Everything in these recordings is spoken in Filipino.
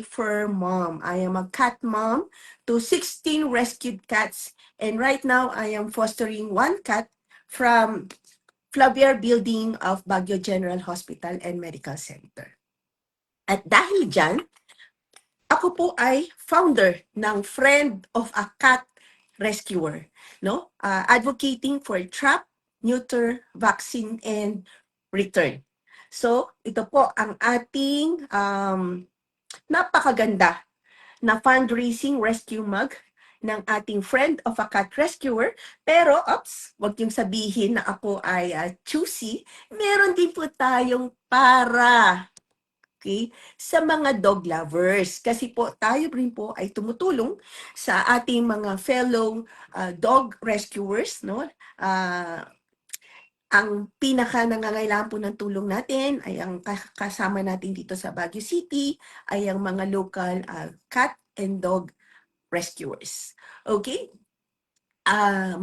fur mom. I am a cat mom to 16 rescued cats. And right now, I am fostering one cat from Flavier Building of Baguio General Hospital and Medical Center. At dahil dyan, ako po ay founder ng Friend of a Cat Rescuer, no? Advocating for trap, neuter, vaccine, and return. So, ito po ang ating napakaganda na fundraising rescue mug ng ating Friend of a Cat Rescuer. Pero, wag niyong sabihin na ako ay choosy. Meron din po tayong para, okay, sa mga dog lovers. Kasi po tayo rin po ay tumutulong sa ating mga fellow dog rescuers, no? Ang pinaka nangangailangan po ng tulong natin ay ang kasama natin dito sa Baguio City ay ang mga local cat and dog rescuers. Okay?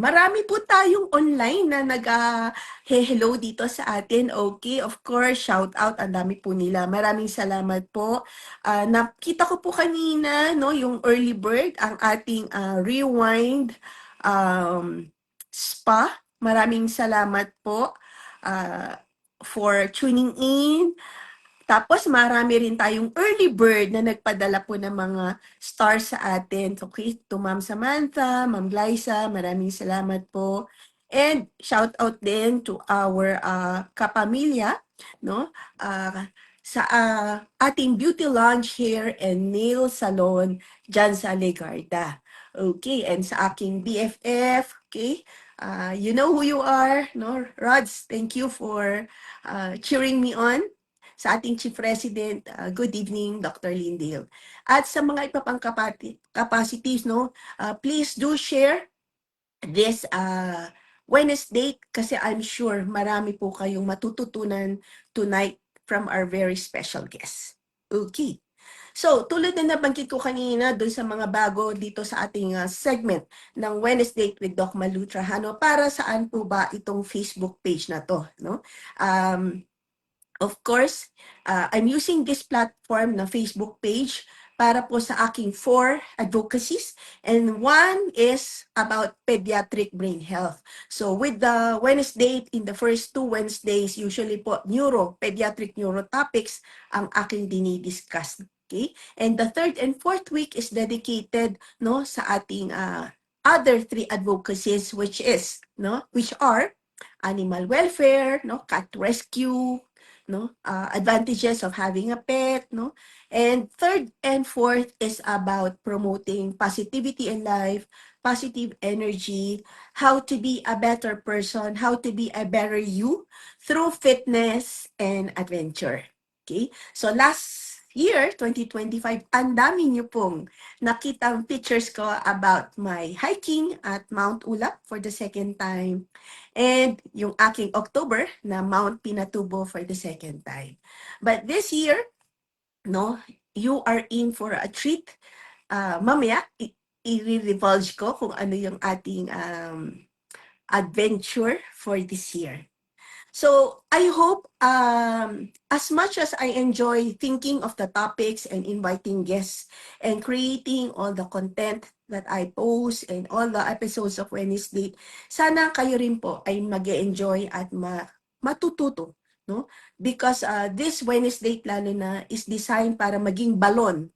Marami po tayong online na nag-hello dito sa atin. Okay, of course, shout out, ang dami po nila. Maraming salamat po. Nakita ko po kanina, no, yung early bird, ang ating rewind spa. Maraming salamat po for tuning in. Tapos marami rin tayong early bird na nagpadala po ng mga stars sa atin. So, okay, to Ma'am Samantha, Ma'am Glyza, maraming salamat po. And shout out din to our kapamilya, no? Sa ating beauty lounge hair and nail salon dyan sa Legarda. Okay, and sa aking BFF, okay? You know who you are, no? Rods, thank you for cheering me on. Sa ating Chief President, good evening, Dr. Lindale. At sa mga iba pang capacities, no, please do share this Wednesday kasi I'm sure marami po kayong matututunan tonight from our very special guest. Okay. So, tulad na nabanggit ko kanina dun sa mga bago dito sa ating segment ng Wednesday with Doc Malu Trajano, para saan po ba itong Facebook page na to, no? Of course, I'm using this platform na Facebook page para po sa aking 4 advocacies, and one is about pediatric brain health. So with the Wednesday, in the first 2 Wednesdays, usually po pediatric neuro topics ang aking dinidiscuss. Okay? And the 3rd and 4th week is dedicated, no, sa ating other 3 advocacies, which are animal welfare, no, cat rescue, no, advantages of having a pet, no, and 3rd and 4th is about promoting positivity in life, positive energy, how to be a better person, how to be a better you through fitness and adventure. Okay, so last year 2025, ang dami niyo pong nakitang pictures ko about my hiking at Mount Ulap for the 2nd time. And yung aking October na Mount Pinatubo for the 2nd time. But this year, no, you are in for a treat. Mamaya, i-divulge ko kung ano yung ating adventure for this year. So I hope as much as I enjoy thinking of the topics and inviting guests and creating all the content that I post and all the episodes of Wednesday, sana kayo rin po ay mag-enjoy at matututo, no? Because this Wednesday lalo na is designed para maging balon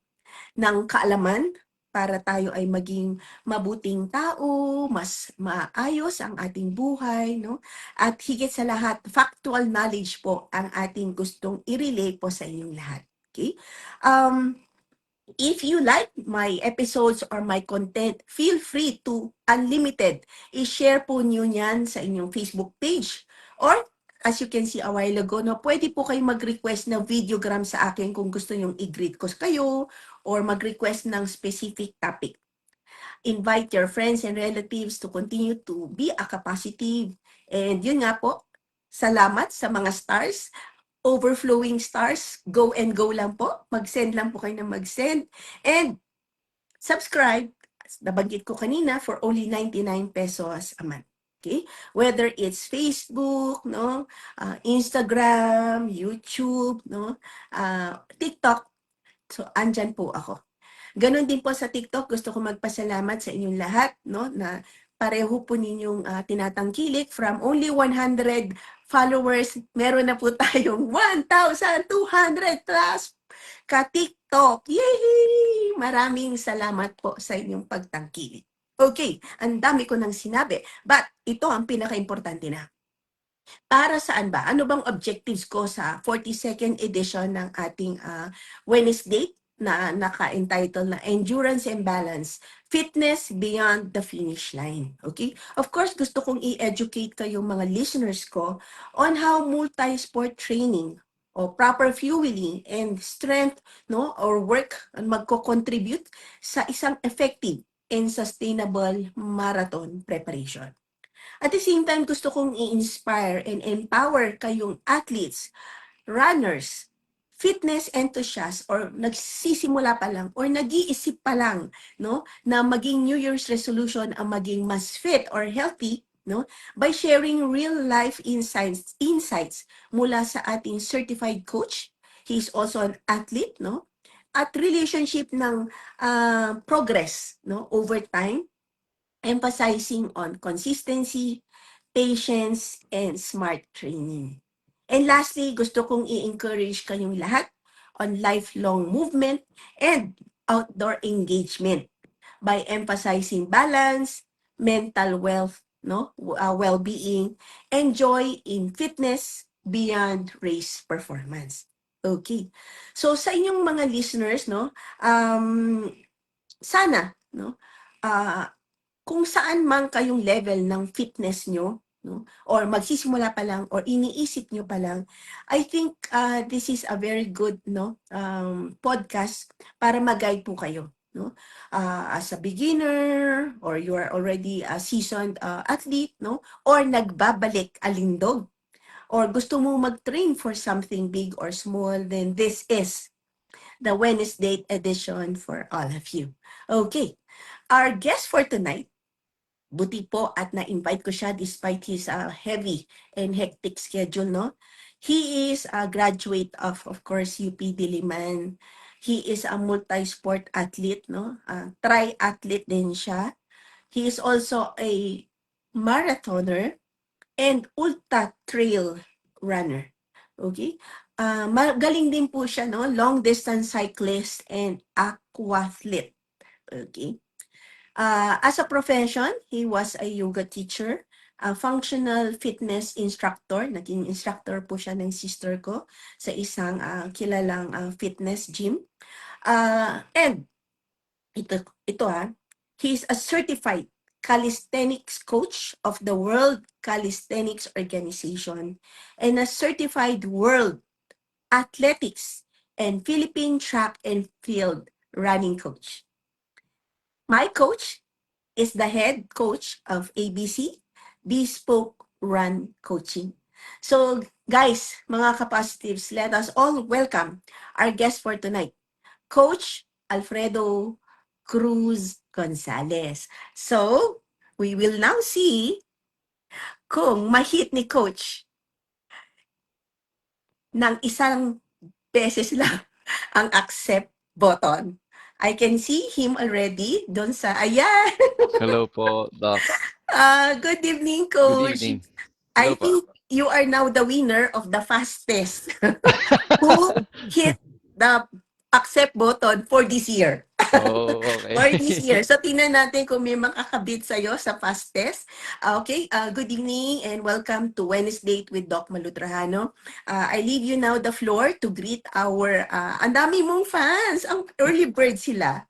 ng kaalaman, para tayo ay maging mabuting tao, mas maayos ang ating buhay, no? At higit sa lahat, factual knowledge po ang ating gustong i-relay po sa inyong lahat. Okay? If you like my episodes or my content, feel free to unlimited. I-share po niyo yan sa inyong Facebook page. Or, as you can see a while ago, no, pwede po kayo mag-request ng videogram sa akin kung gusto nyong i-greet ko kayo or mag-request ng specific topic. Invite your friends and relatives to continue to be a capacitive. And yun nga po, salamat sa mga stars. Overflowing stars, go and go lang po. Mag-send lang po kayo ng mag-send. And subscribe, nabanggit ko kanina, for only 99 pesos a month. Okay? Whether it's Facebook, Instagram, YouTube, TikTok, So, andyan po ako. Ganon din po sa TikTok, gusto ko magpasalamat sa inyong lahat, no, na pareho po ninyong tinatangkilik from only 100 followers, meron na po tayong 1,200 plus ka-TikTok. Yay! Maraming salamat po sa inyong pagtangkilik. Okay, ang dami ko nang sinabi, but ito ang pinaka-importante na. Para saan ba? Ano bang objectives ko sa 42nd edition ng ating Wednesday na naka-entitle na Endurance and Balance, Fitness Beyond the Finish Line. Okay? Of course, gusto kong i-educate kayong mga listeners ko on how multi-sport training o proper fueling and strength no or work magko-contribute sa isang effective and sustainable marathon preparation. At the same time, gusto kong i-inspire and empower kayong athletes, runners, fitness enthusiasts, or nagsisimula pa lang, or nag-iisip pa lang, no, na maging New Year's resolution ang maging mas fit or healthy, no, by sharing real-life insights mula sa ating certified coach. He is also an athlete, no, at relationship ng progress, no, over time, emphasizing on consistency, patience, and smart training. And lastly, gusto kong i-encourage kayong lahat on lifelong movement and outdoor engagement by emphasizing balance, mental wealth, no, well-being, and joy in fitness beyond race performance. Okay. So sa inyong mga listeners, no, sana, no, kung saan man kayong level ng fitness nyo, no, or magsisimula pa lang, or iniisip nyo pa lang, I think this is a very good podcast para mag-guide po kayo. No? As a beginner, or you are already a seasoned athlete, no? Or nagbabalik alindog, or gusto mo mag-train for something big or small, then this is the Wednesday edition for all of you. Okay, our guest for tonight, buti po at na-invite ko siya despite his heavy and hectic schedule, no? He is a graduate of course, UP Diliman. He is a multi-sport athlete, no? Triathlete din siya. He is also a marathoner and ultra trail runner. Okay? Magaling din po siya, no? Long distance cyclist and aquathlete. Okay? As a profession, he was a yoga teacher, a functional fitness instructor. Naging instructor po siya ng sister ko sa isang kilalang fitness gym. And ito he's a certified calisthenics coach of the World Calisthenics Organization and a certified World Athletics and Philippine Track and Field Running Coach. My coach is the head coach of ABC, Bespoke Run Coaching. So, guys, mga kapositives, let us all welcome our guest for tonight, Coach Alfredo Cruz Gonzalez. So, we will now see kung ma-hit ni Coach ng isang beses lang ang accept button. I can see him already doon sa, ayan! Hello po, Doc. Good evening, Good Coach. evening. I Hello po. think you are now the winner of the fastest who hit the accept button for this year. Oh, For this year. okay. So, tingnan natin kung may makakabit sa'yo sa fastest. Okay, good evening and welcome to Wednesday with Doc Malutrahano. I leave you now the floor to greet our, ang dami mong fans, ang early bird sila.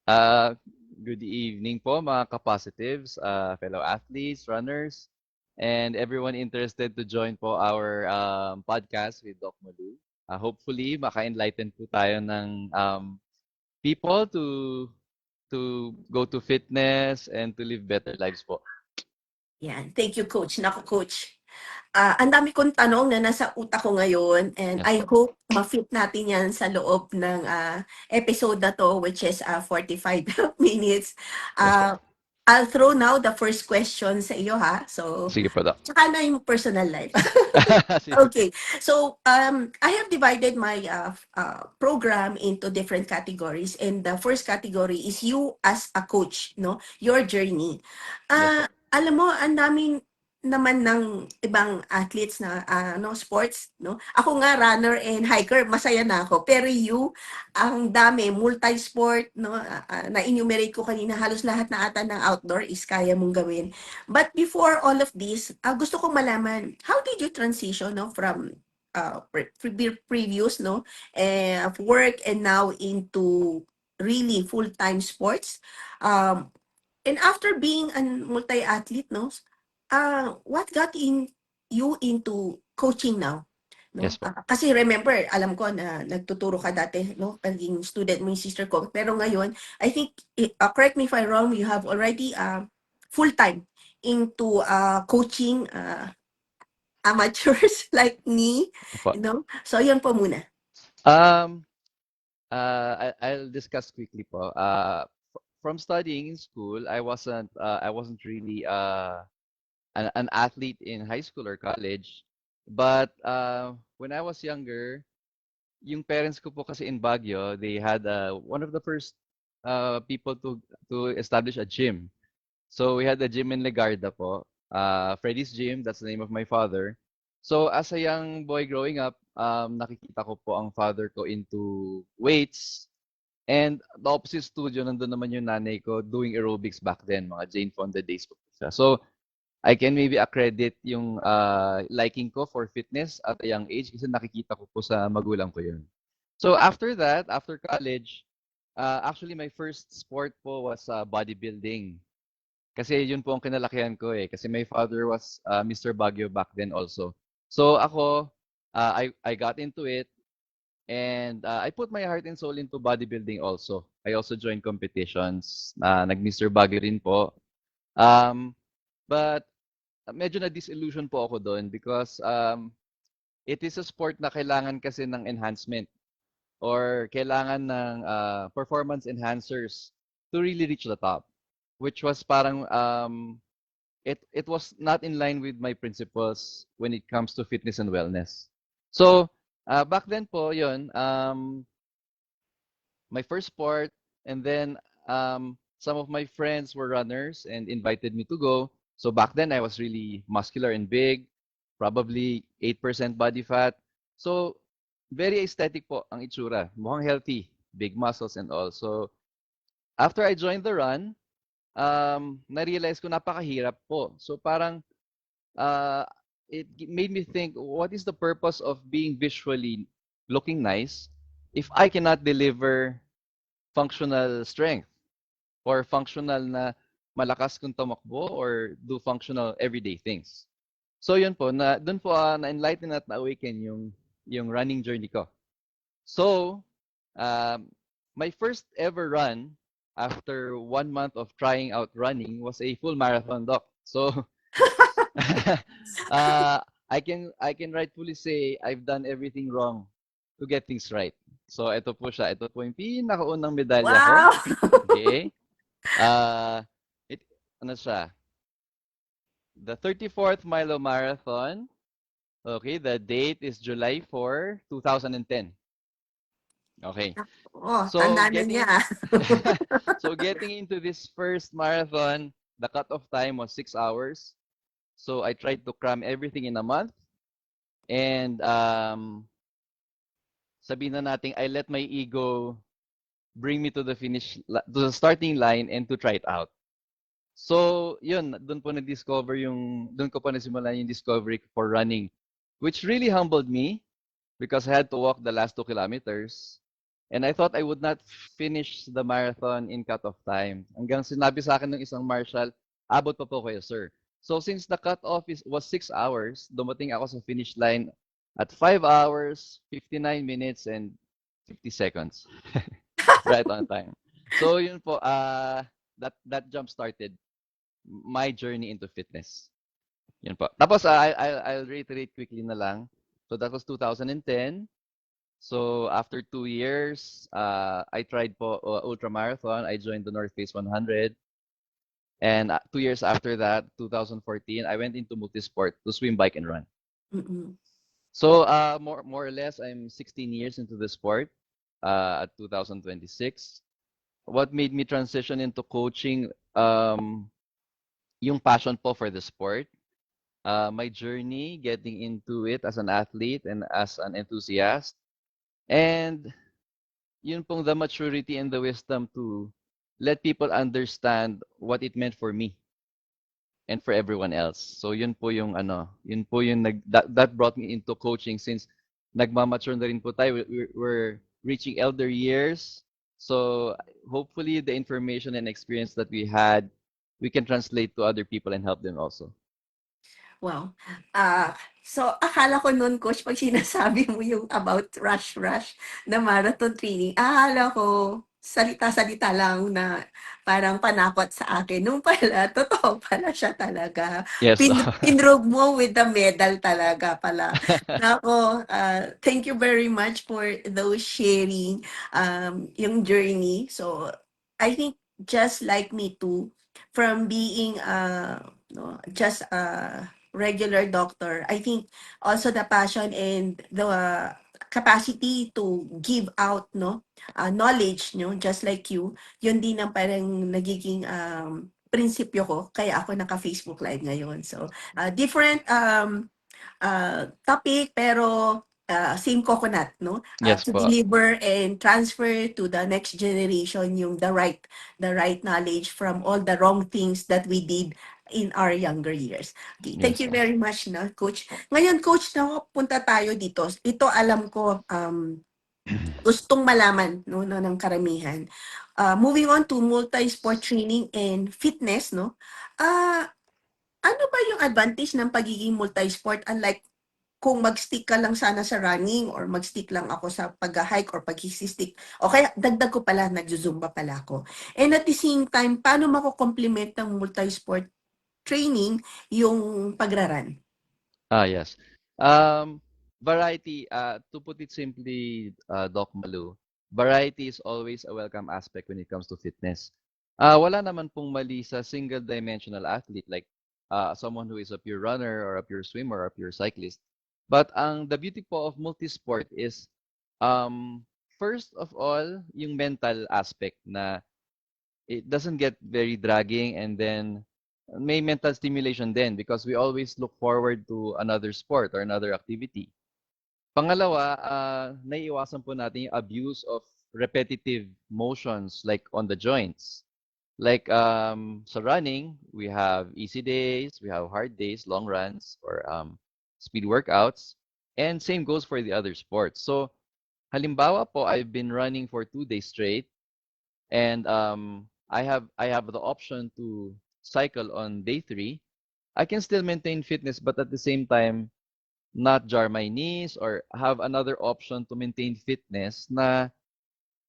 Uh, Good evening po mga kapositives, fellow athletes, runners, and everyone interested to join po our podcast with Doc Malu. Hopefully, maka-enlighten po tayo ng people to go to fitness and to live better lives po. Yan. Thank you, Coach. Naku, Coach. Ang dami kong tanong na nasa utak ko ngayon, and Yes I po. hope ma-fit natin yan sa loob ng episode na to, which is 45 minutes. Yes po. I'll throw now the first question sa iyo ha. So, Sige po, Doc. tsaka na yung personal life. Sige. Okay. So, I have divided my program into different categories, and the first category is you as a coach, no? Your journey. Yes po. Alam mo, ang daming naman ng ibang athletes na no sports, no? Ako nga runner and hiker, masaya na ako. Pero you, ang dami multi-sport, no? Na-enumerate ko kanina, halos lahat na ata ng outdoor is kaya mong gawin. But before all of this, gusto kong malaman, how did you transition, no, from previous, no, of work and now into really full-time sports? Um, and after being a multi-athlete, no, what got you into coaching now? No? Yes po. Kasi remember, alam ko na nagtuturo ka dati, no? Naging student mo yung sister ko. Pero ngayon, I think, correct me if I'm wrong, you have already full-time into coaching amateurs like me, Opo. you know? So, yun po muna. Um, I'll discuss quickly po. From studying in school, I wasn't really an athlete in high school or college. But when I was younger, yung parents ko po kasi in Baguio, they had one of the first people to establish a gym. So we had a gym in Legarda po. Freddy's Gym, that's the name of my father. So as a young boy growing up, nakikita ko po ang father ko into weights. And the opposite studio, nandun naman yung nanay ko doing aerobics back then, mga Jane Fonda days po siya. So I can maybe accredit yung liking ko for fitness at a young age kasi nakikita ko po sa magulang ko yun. So after that, after college, actually my first sport po was bodybuilding. Kasi yun po ang kinalakihan ko eh. Kasi my father was Mr. Baguio back then also. So ako, I got into it and I put my heart and soul into bodybuilding also. I also joined competitions. Nag-Mr. Baguio rin po. But medyo na-disillusion po ako doon because it is a sport na kailangan kasi ng enhancement or kailangan ng performance enhancers to really reach the top, which was parang it was not in line with my principles when it comes to fitness and wellness. So back then po yun, my first sport, and then some of my friends were runners and invited me to go. So back then I was really muscular and big, probably 8% body fat. So very aesthetic po ang itsura. Mukhang healthy, big muscles and all. So after I joined the run, na-realize ko napakahirap po. So parang uh, made me think, what is the purpose of being visually looking nice if I cannot deliver functional strength or functional na malakas kung tumakbo or do functional everyday things. So yun po, doon po na-enlighten at na-awaken yung running journey ko. So, my first ever run after 1 month of trying out running was a full marathon, Doc. So, I can rightfully say I've done everything wrong to get things right. So, ito po siya. Ito po yung pinakaunang medalya ko. Wow! Okay. Uh, it, ano siya? The 34th Milo Marathon. Okay, the date is July 4, 2010. Okay. Oh, So tanda na getting niya. so getting into this first marathon, the cutoff time was 6 hours. So I tried to cram everything in a month, and sabihin na natin I let my ego bring me to to the starting line and to try it out. So, yun, doon ko po nasimulan yung discovery for running, which really humbled me because I had to walk the last 2 kilometers. And I thought I would not finish the marathon in cut-off time. Hanggang sinabi sa akin ng isang marshal, abot pa po kayo, sir. So, since the cut-off was 6 hours, dumating ako sa finish line at 5 hours, 59 minutes, and 50 seconds. Right on time. So, yun po, that jump started my journey into fitness. Yun po. Tapos, I'll reiterate quickly na lang. So, that was 2010. So, after 2 years, I tried po ultramarathon. I joined the North Face 100. And 2 years after that, 2014, I went into multisport to swim, bike, and run. Mm-mm. So more or less, I'm 16 years into the sport at 2026. What made me transition into coaching, yung passion po for the sport, my journey getting into it as an athlete and as an enthusiast, and yun pong the maturity and the wisdom to let people understand what it meant for me and for everyone else. So yun po yung yun po yung that brought me into coaching since nagmamature na rin po tayo. We're reaching elder years. So hopefully the information and experience that we had, we can translate to other people and help them also. Wow. Ah, so akala ko no'n coach 'pag sinasabi mo yung about rush na marathon training, akala ko salita-salita lang na parang panakot sa akin. Nung pala totoo pala siya talaga. Yes. Pinrove mo with the medal talaga pala. Naku, thank you very much for those sharing, yung journey. So, I think just like me too, from being, no, just a regular doctor. I think also the passion and the capacity to give out no knowledge no just like you yun din ang parang nagiging prinsipyo ko kaya ako naka Facebook live ngayon so different topic pero same coconut no Yes to po. deliver and transfer to the next generation yung the right knowledge from all the wrong things that we did in our younger years. Okay, thank Yes you po. very much na coach. Ngayon coach na punta tayo dito. Ito alam ko gustong malaman no ng karamihan. Moving on to multi-sport training and fitness no. Ano ba yung advantage ng pagiging multi-sport unlike kung mag-stick ka lang sana sa running or mag-stick lang ako sa pag-hike or pag-stick. O kaya dagdag ko pala, nagzo-zumba pala ako. And at the same time, paano mako-complement ng multi-sport training yung pagraran? Yes. Um, Variety, to put it simply, Doc Malu, variety is always a welcome aspect when it comes to fitness. Wala naman pong mali sa single-dimensional athlete like someone who is a pure runner or a pure swimmer or a pure cyclist. But the beauty po of multisport is, um, first of all, yung mental aspect na it doesn't get very dragging, and then may mental stimulation din because we always look forward to another sport or another activity. Pangalawa, naiiwasan po natin yung abuse of repetitive motions like on the joints. Like sa running, we have easy days, we have hard days, long runs, or speed workouts, and same goes for the other sports. So halimbawa po, I've been running for 2 days straight, and I have the option to cycle on day three. I can still maintain fitness, but at the same time, not jar my knees or have another option to maintain fitness na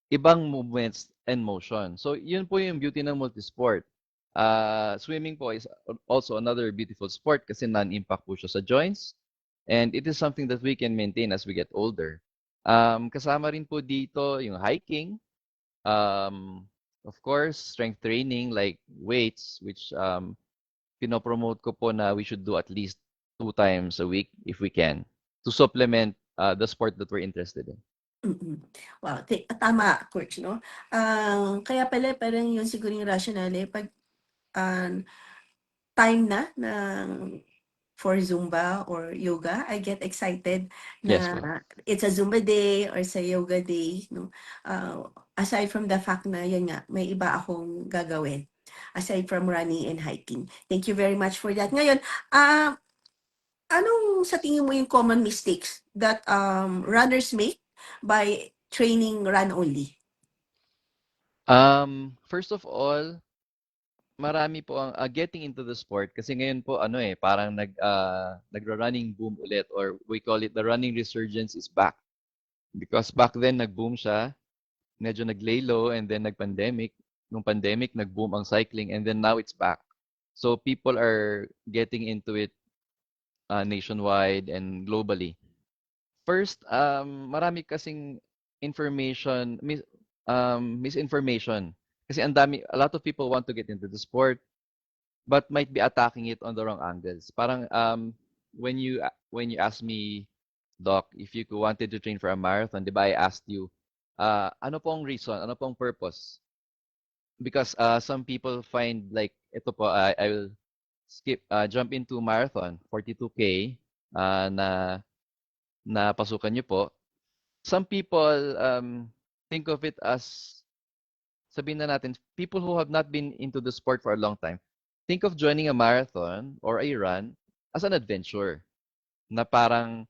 ibang movements and motion. So yun po yung beauty ng multisport. Swimming po is also another beautiful sport kasi non-impact po siya sa joints, and it is something that we can maintain as we get older. Kasama rin po dito yung hiking. Of course, strength training like weights, which pinopromote ko po na we should do at least 2 times a week if we can to supplement the sport that we're interested in. Mm. Wow, tama coach 'no. Kaya pala parang yun siguro yung rationale 'pag, ah, time na ng for Zumba or yoga, I get excited Yes na po. it's a Zumba day or sa yoga day 'no. Aside from the fact na yun nga, may iba akong gagawin, aside from running and hiking. Thank you very much for that. Ngayon, anong sa tingin mo yung common mistakes that, runners make by training run only? First of all, marami po ang getting into the sport kasi ngayon po parang nagra-running boom ulit, or we call it the running resurgence is back. Because back then nag-boom siya, medyo nag-lay low, and then nag-pandemic. Nung pandemic nag-boom ang cycling, and then now it's back. So people are getting into it nationwide and globally. First, marami kasing misinformation. Kasi a lot of people want to get into the sport. but might be attacking it on the wrong angles. Parang when you asked me, Doc, if you wanted to train for a marathon, di ba I asked you, ano pong reason, ano pong purpose? Because some people find like, ito po, I will jump into marathon, 42K, na pasukan niyo po. Some people think of it as, sabihin na natin, people who have not been into the sport for a long time, think of joining a marathon or a run as an adventure. Na parang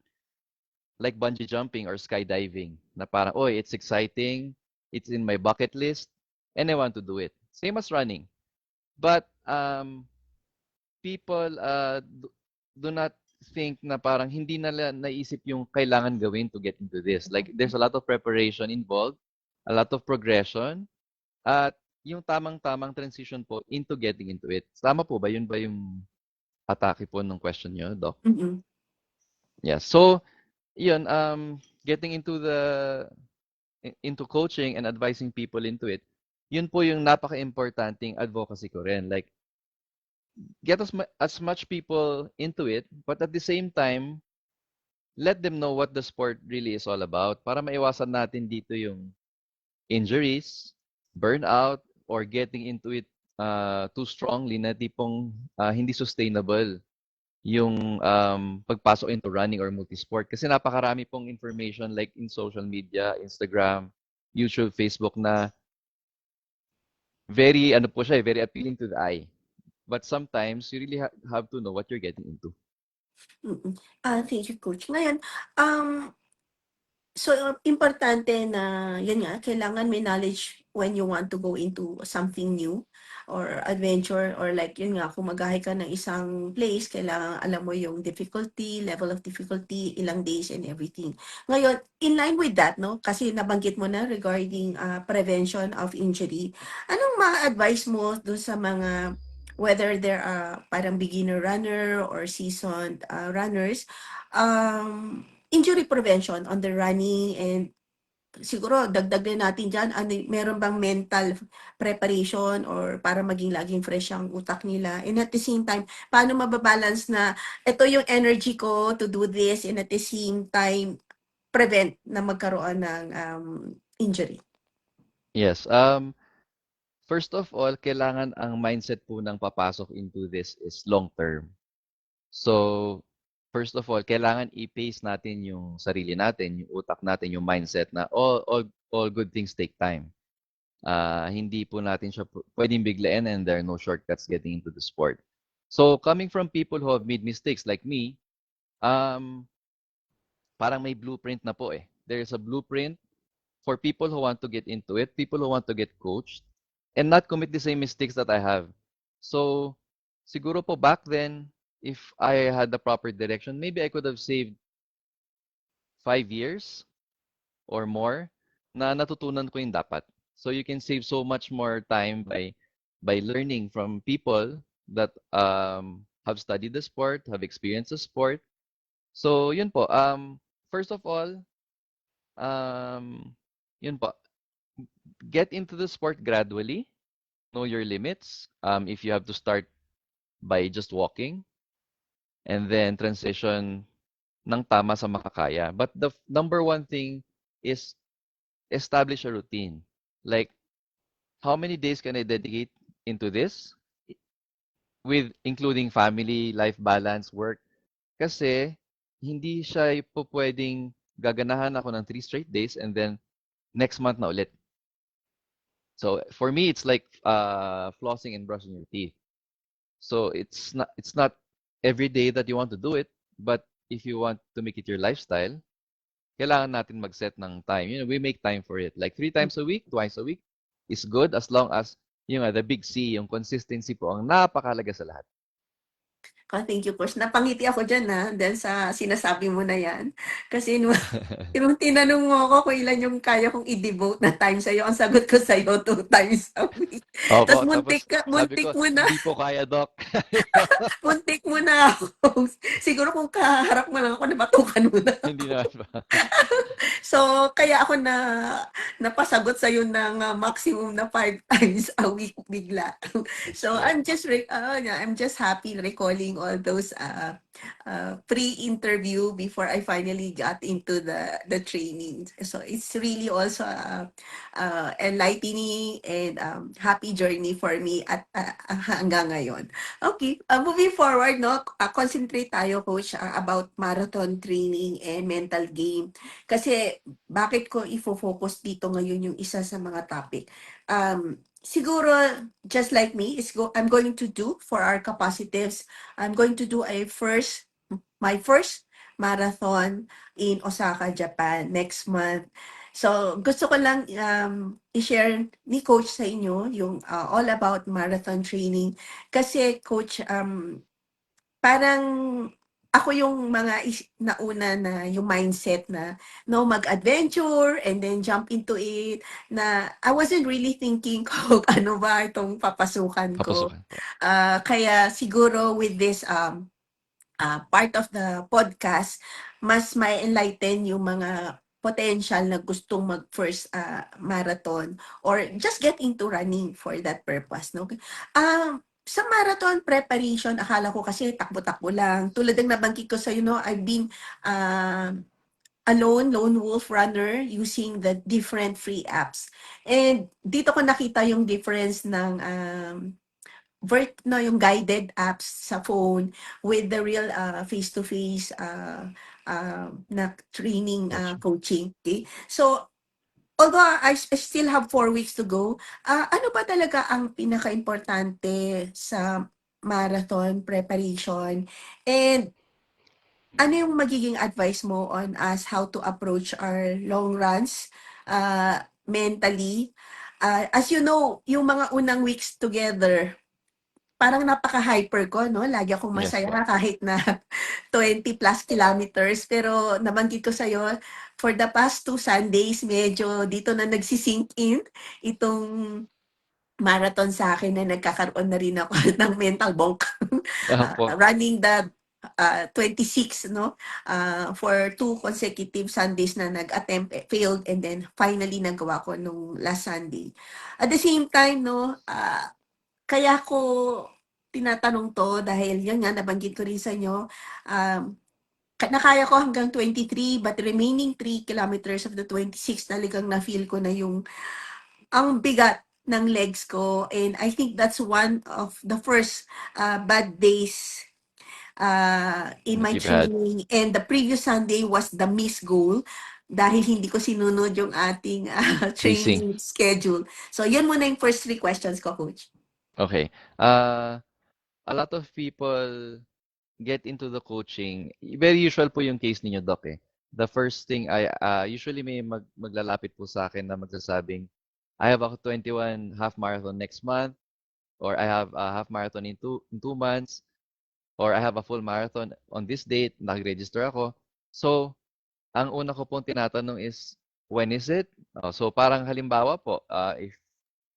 like bungee jumping or skydiving. Na parang, oh, it's exciting, it's in my bucket list, and I want to do it. Same as running. But people do not think na parang hindi nila naisip yung kailangan gawin to get into this. Like, there's a lot of preparation involved, a lot of progression, at yung tamang-tamang transition po into getting into it. Tama po ba? Yun ba yung atake po ng question nyo, Doc? Mm-mm. Yeah. So, yun, getting into coaching and advising people into it, yun po yung napaka-importanting advocacy ko rin. Like, get as much people into it, but at the same time, let them know what the sport really is all about para maiwasan natin dito yung injuries, burnout, or getting into it too strongly na tipong hindi sustainable yung pagpasok into running or multisport. Kasi napakarami pong information like in social media, Instagram, YouTube, Facebook na very, ano po siya, very appealing to the eye. But sometimes, you really have to know what you're getting into. Mm. Thank you, Coach. Ngayon, so importante na yun nga, kailangan may knowledge when you want to go into something new or adventure, or like yun nga, kung mag-ahay ka ng isang place, kailangan alam mo yung difficulty, level of difficulty, ilang days and everything. Ngayon, in line with that, no, kasi nabanggit mo na regarding prevention of injury, anong ma-advise mo doon sa mga, whether there are parang beginner runner or seasoned runners, injury prevention on the running, and siguro dagdag din natin diyan, ano, meron bang mental preparation or para maging laging fresh ang utak nila, and at the same time paano mababalance na ito yung energy ko to do this, and at the same time prevent na magkaroon ng injury. Yes. First of all, kailangan ang mindset po ng papasok into this is long term. So, first of all, kailangan i-pace natin yung sarili natin, yung utak natin, yung mindset na all good things take time. Hindi po natin siya pwedeng biglain, and there are no shortcuts getting into the sport. So, coming from people who have made mistakes like me, parang may blueprint na po eh. There is a blueprint for people who want to get into it, people who want to get coached, and not commit the same mistakes that I have. So, siguro po back then, if I had the proper direction, maybe I could have saved 5 years or more na natutunan ko yung dapat. So you can save so much more time by learning from people that have studied the sport, have experienced the sport. So yun po. First of all, yun po. Get into the sport gradually. Know your limits. If you have to start by just walking, and then transition ng tama sa makakaya. But the number one thing is establish a routine. Like, how many days can I dedicate into this? With including family, life balance, work. Kasi, hindi siya po pwedeng gaganahan ako ng 3 straight days and then next month na ulit. So, for me, it's like flossing and brushing your teeth. So, it's not every day that you want to do it, but if you want to make it your lifestyle, kailangan natin mag-set ng time. We make time for it. Like 3 times a week, twice a week is good as long as yung the big C, yung consistency po ang napakahalaga sa lahat. Thank you, coach. Napangiti ako diyan, dahil sa sinasabi mo na 'yan. Kasi nung tinanong mo ako kung ilan yung kaya kong i-devote na time sa'yo, ang sagot ko sa'yo 2 times a week. Opo, Ta's tapos sabi ko, hindi po kaya, Doc. muntik mo na ako. Siguro kung kaharap mo lang ako, nabatukan mo na Hindi ako. naman ba? So, kaya ako napasagot sa'yo ng maximum na 5 times a week bigla. So, Yeah. I'm just happy recalling all those pre-interview before I finally got into the training. So, it's really also enlightening and happy journey for me at hanggang ngayon. Okay, moving forward, no, concentrate tayo, coach, about marathon training and mental game. Kasi bakit ko ifo-focus dito ngayon yung isa sa mga topic? Siguro, just like me, I'm going to do for our capacitives, I'm going to do my first marathon in Osaka, Japan next month. So, gusto ko lang i-share ni coach sa inyo yung all about marathon training. Kasi coach, parang ako yung nauna na yung mindset na no mag-adventure and then jump into it, na I wasn't really thinking kung ano ba itong papasukan ko. Papasukan po. Kaya siguro with this part of the podcast, mas may enlighten yung mga potential na gustong mag first marathon or just get into running for that purpose, no? Sa marathon preparation, akala ko kasi takbo-takbo lang. Tulad ng nabanggit ko sa no, I've been lone wolf runner using the different free apps. And dito ko nakita yung difference ng yung guided apps sa phone with the real face-to-face na training Coaching. coaching. Okay? So, although I still have 4 weeks to go, ano ba talaga ang pinaka-importante sa marathon preparation? And ano yung magiging advice mo on us how to approach our long runs mentally? As you know, yung mga unang weeks together, parang napaka-hyper ko, no? Lagi akong Yes masaya po. kahit na 20 plus kilometers. Pero nabanggit ko sa'yo, for the past 2 Sundays, medyo dito na nagsisink in itong marathon sa akin na nagkakaroon na rin ako ng mental bonk. Opo. Running the 26, no? For 2 consecutive Sundays na nag-attempt, failed, and then finally nagawa ko nung last Sunday. At the same time, no, kaya ko tinatanong 'to dahil yun nga nabanggit ko rin sa inyo, nakaya ko hanggang 23 but remaining 3 kilometers of the 26 talagang na-feel ko na yung ang bigat ng legs ko, and I think that's one of the first bad days in That my you've had. training, and the previous Sunday was the missed goal dahil hindi ko sinunod yung ating Pacing. training schedule. So yun muna yung first 3 questions ko, coach. Okay. A lot of people get into the coaching. Very usual po yung case ninyo, Doc, eh. The first thing usually may maglalapit po sa akin na magsasabing, I have a 21 half marathon next month, or I have a half marathon in 2 months, or I have a full marathon on this date, nag-register ako. So, ang una ko pong tinatanong is, when is it? So, parang halimbawa po, if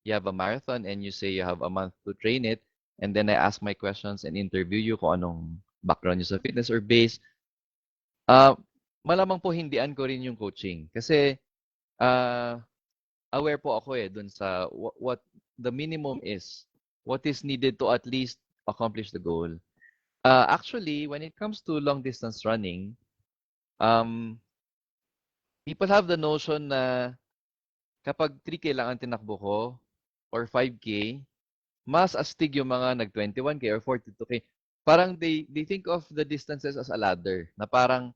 you have a marathon and you say you have a month to train it, and then I ask my questions and interview you kung anong background nyo sa fitness or base, malamang po hindian ko rin yung coaching. Kasi, aware po ako dun sa what the minimum is, what is needed to at least accomplish the goal. Actually, when it comes to long distance running, people have the notion na kapag 3K lang ang tinakbo ko or 5K, mas astig yung mga nag-21K or 42K. Parang they think of the distances as a ladder, na parang,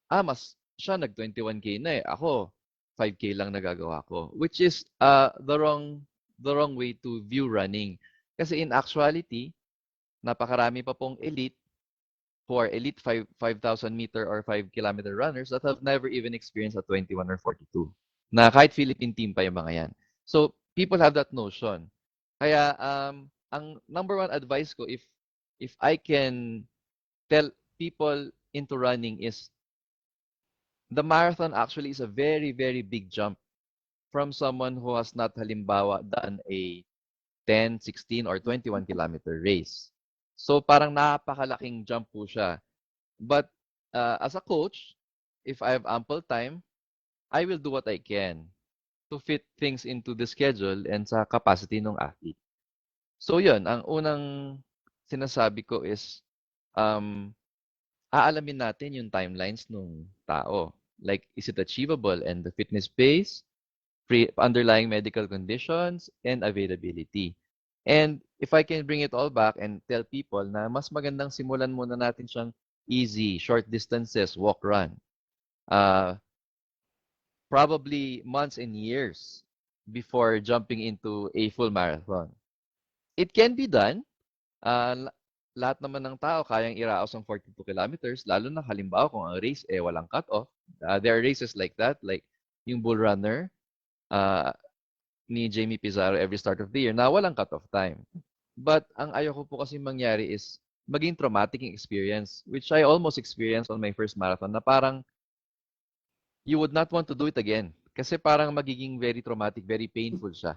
mas siya nag-21K na ako 5K lang nagagawa ko, which is the wrong way to view running. Kasi in actuality, napakarami pa pong elite who are elite 5,000 meter or 5 kilometer runners that have never even experienced a 21 or 42. Na kahit Philippine team pa yung mga yan. So, people have that notion. Kaya, ang number one advice ko, if if I can tell people into running is the marathon actually is a very, very big jump from someone who has not halimbawa done a 10, 16, or 21-kilometer race. So parang napakalaking jump po siya. But as a coach, if I have ample time, I will do what I can to fit things into the schedule and sa capacity ng athlete. So yun, ang unang sinasabi ko is um, aalamin natin yung timelines ng tao. Like, is it achievable and the fitness base, underlying medical conditions, and availability. And if I can bring it all back and tell people na mas magandang simulan muna natin siyang easy, short distances, walk, run. Uh, Probably months and years before jumping into a full marathon. It can be done. Lahat naman ng tao kayang iraos ang 42 kilometers, lalo na halimbawa kung ang race walang cut-off. There are races like that, like yung Bull Runner uh, ni Jamie Pizarro every start of the year na walang cut-off time. But ang ayoko po kasi mangyari is maging traumatic yung experience, which I almost experienced on my first marathon, na parang you would not want to do it again. Kasi parang magiging very traumatic, very painful siya.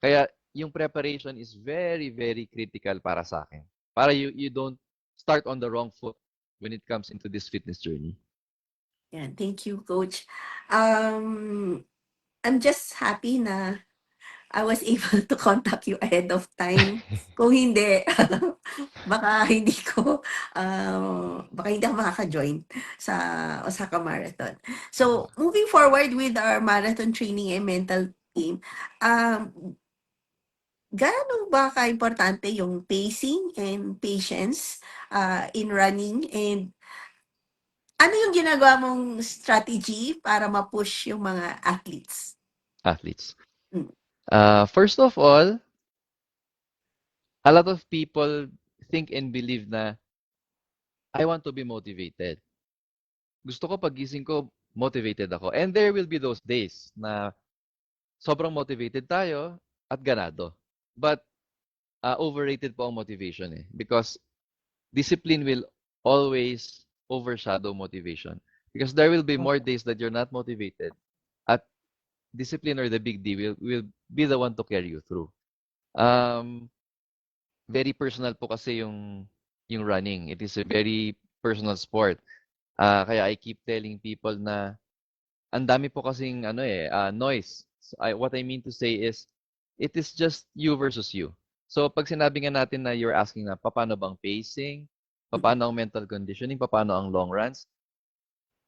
Kaya yung preparation is very, very critical para sa akin. Para you don't start on the wrong foot when it comes into this fitness journey. Yeah, thank you, Coach. I'm just happy na I was able to contact you ahead of time. Kung hindi, baka hindi ko, baka hindi ako makaka-join sa Osaka Marathon. So, moving forward with our marathon training and mental team, gaano ba ka-importante yung pacing and patience in running, and ano yung ginagawa mong strategy para ma-push yung mga athletes? Mm. First of all, a lot of people think and believe na I want to be motivated. Gusto ko pagising ko, motivated ako. And there will be those days na sobrang motivated tayo at ganado. But overrated po ang motivation because discipline will always overshadow motivation. Because there will be more days that you're not motivated at discipline, or the big D will be the one to carry you through. Very personal po kasi yung running. It is a very personal sport. Kaya I keep telling people na ang dami po kasing noise. So what I mean to say is, it is just you versus you. So pag sinabi nga natin na you're asking na paano bang pacing, paano ang mental conditioning, paano ang long runs,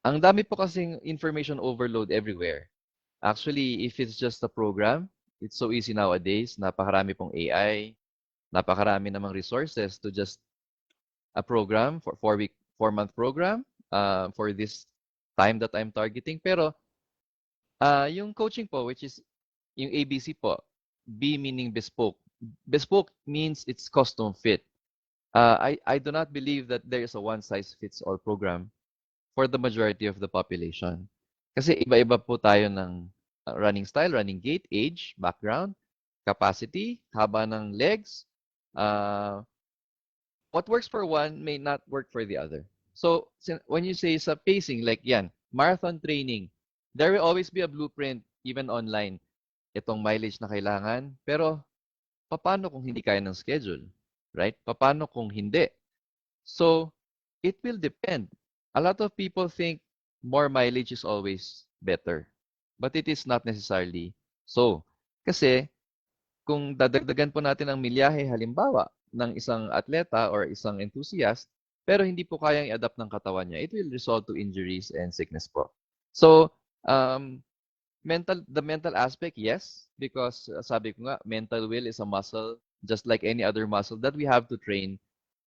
ang dami po kasing information overload everywhere. Actually, if it's just a program, it's so easy nowadays. Napakarami pong AI, napakarami namang resources to just a program for 4-month program for this time that I'm targeting. Pero yung coaching po, which is yung ABC po, B meaning bespoke. Bespoke means it's custom fit. I do not believe that there is a one size fits all program for the majority of the population. Kasi iba-iba po tayo ng running style, running gait, age, background, capacity, haba ng legs. What works for one may not work for the other. So when you say sa pacing, like yan, marathon training, there will always be a blueprint, even online. Itong mileage na kailangan. Pero paano kung hindi kaya ng schedule? Right? Paano kung hindi? So it will depend. A lot of people think more mileage is always better. But it is not necessarily so. Kasi kung dadagdagan po natin ang milyahe halimbawa ng isang atleta or isang enthusiast, pero hindi po kayang i-adapt ng katawan niya, it will result to injuries and sickness po. So, the mental aspect, yes, because sabi ko nga, mental will is a muscle just like any other muscle that we have to train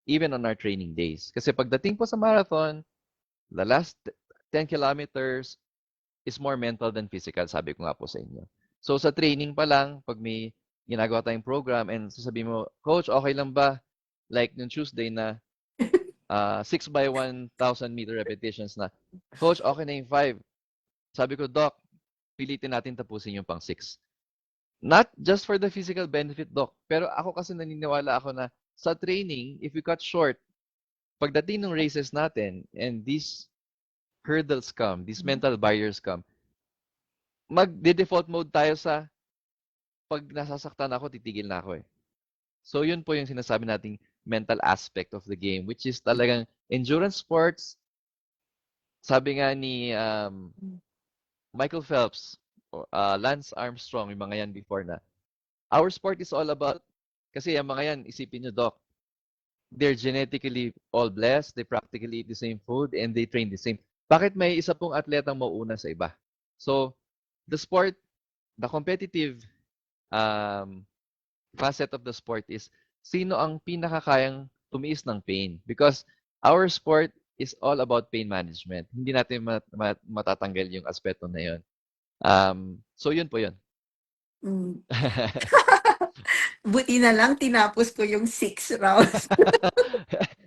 even on our training days. Kasi pagdating po sa marathon, the last 10 kilometers is more mental than physical, sabi ko nga po sa inyo. So sa training pa lang, pag may ginagawa tayong program and sasabihin mo, Coach, okay lang ba? Like nung Tuesday na 6 by 1,000 meter repetitions na, Coach, okay na yung 5. Sabi ko, Doc, pilitin natin tapusin yung pang 6. Not just for the physical benefit, Doc, pero ako kasi naniniwala ako na sa training, if we cut short, pagdating ng races natin and these hurdles come, these mental barriers come, mag-default mode tayo sa pag nasasaktan ako, titigil na ako eh. So yun po yung sinasabi nating mental aspect of the game, which is talagang endurance sports. Sabi nga ni Michael Phelps, Lance Armstrong, yung mga yan before na, our sport is all about, kasi yung mga yan, isipin nyo, Doc, they're genetically all blessed, they practically eat the same food, and they train the same. Bakit may isa pong atletang mauuna sa iba? So, the sport, the competitive facet of the sport is sino ang pinakakayang tumiis ng pain. Because our sport is all about pain management. Hindi natin matatanggal yung aspeto na yun. So, yun po yun. Mm. Buti na lang tinapos ko yung 6 rounds.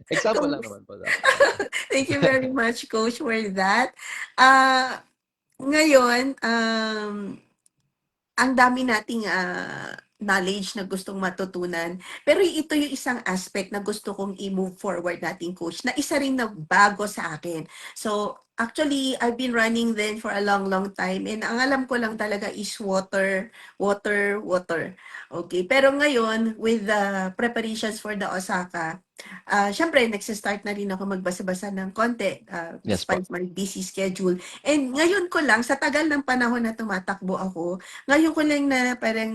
Example lang naman po. Thank you very much, Coach, for that. Ngayon, ang dami nating knowledge na gustong matutunan. Pero ito yung isang aspect na gusto kong i-move forward natin, Coach, na isa rin na bago sa akin. So, actually, I've been running then for a long, long time. And ang alam ko lang talaga is water, water, water. Okay. Pero ngayon, with the preparations for the Osaka, syempre, nagsa-start na rin ako magbasa-basa ng konti, Yes po. despite my busy schedule. And ngayon ko lang, sa tagal ng panahon na tumatakbo ako, ngayon ko lang na parang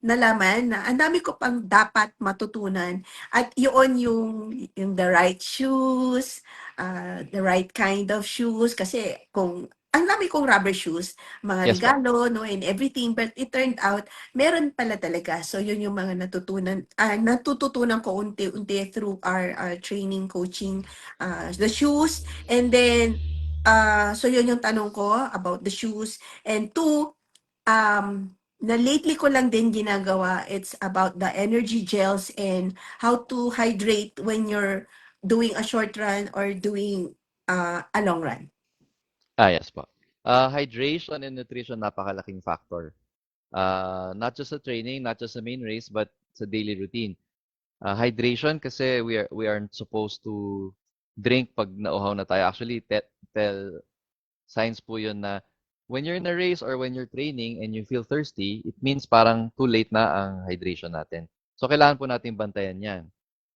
nalaman na ang dami ko pang dapat matutunan at yun yung the right shoes, the right kind of shoes kasi kung ang dami kong rubber shoes, mga Yes po. regalo, no, and everything, but it turned out meron pala talaga. So yun yung mga natututunan ko unti-unti through our training, coaching, the shoes, and then so yun yung tanong ko about the shoes. And two, na lately ko lang din ginagawa, it's about the energy gels and how to hydrate when you're doing a short run or doing a long run. Yes po. Hydration and nutrition, napakalaking factor. Not just sa training, not just sa main race, but sa daily routine. Hydration kasi we aren't supposed to drink pag nauhaw na tayo. Actually, tell science po yun na when you're in a race or when you're training and you feel thirsty, it means parang too late na ang hydration natin. So, kailangan po natin bantayan yan.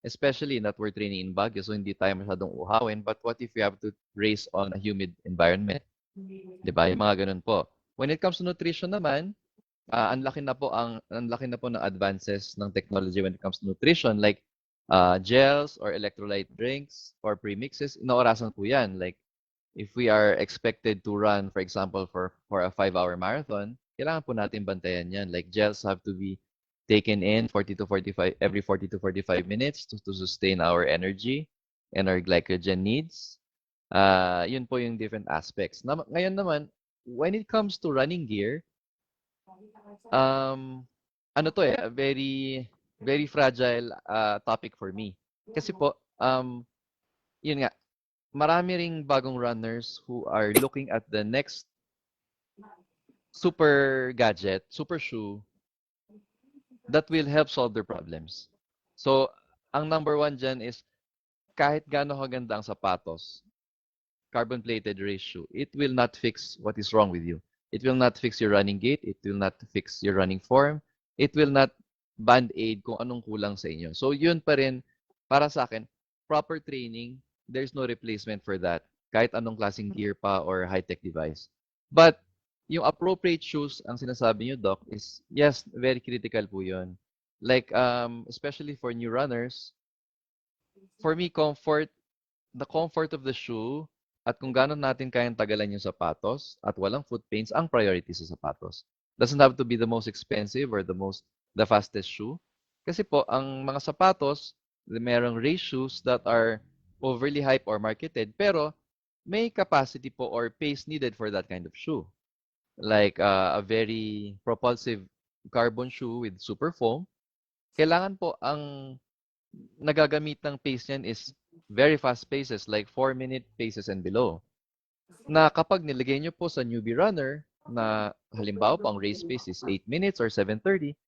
Especially that we're training in Baguio, so hindi tayo masyadong uhawin. But what if we have to race on a humid environment? Diba? Yung mga ganun po. When it comes to nutrition naman, ang laki na po ng advances ng technology when it comes to nutrition, like gels or electrolyte drinks or premixes, inaorasan po yan. Like if we are expected to run, for example, for a 5-hour marathon, kailangan po natin bantayan yan. Like gels have to be taken in 40 to 45 every 40 to 45 minutes to sustain our energy and our glycogen needs. Yun po yung different aspects. Ngayon naman, when it comes to running gear, ano to a very very fragile topic for me. Kasi po, yun nga, marami ring bagong runners who are looking at the next super gadget, super shoe that will help solve their problems. So, ang number one dyan is kahit gaano kaganda ang sapatos, carbon-plated race shoe, it will not fix what is wrong with you. It will not fix your running gait. It will not fix your running form. It will not band-aid kung anong kulang sa inyo. So, yun pa rin, para sa akin, proper training, there's no replacement for that. Kahit anong klaseng gear pa or high-tech device. But, yung appropriate shoes, ang sinasabi nyo, Doc, is, yes, very critical po yun. Like, especially for new runners, for me, the comfort of the shoe, at kung gaano natin kayang tagalan yung sapatos at walang foot pains, ang priority sa sapatos. Doesn't have to be the most expensive or the fastest shoe. Kasi po, ang mga sapatos, merong race shoes that are overly hyped or marketed, pero may capacity po or pace needed for that kind of shoe. Like a very propulsive carbon shoe with super foam, kailangan po ang nagagamit ng pace niyan is very fast paces like 4-minute paces and below. Na kapag nilagay nyo po sa newbie runner na halimbawa po ang race pace is 8 minutes or 7:30,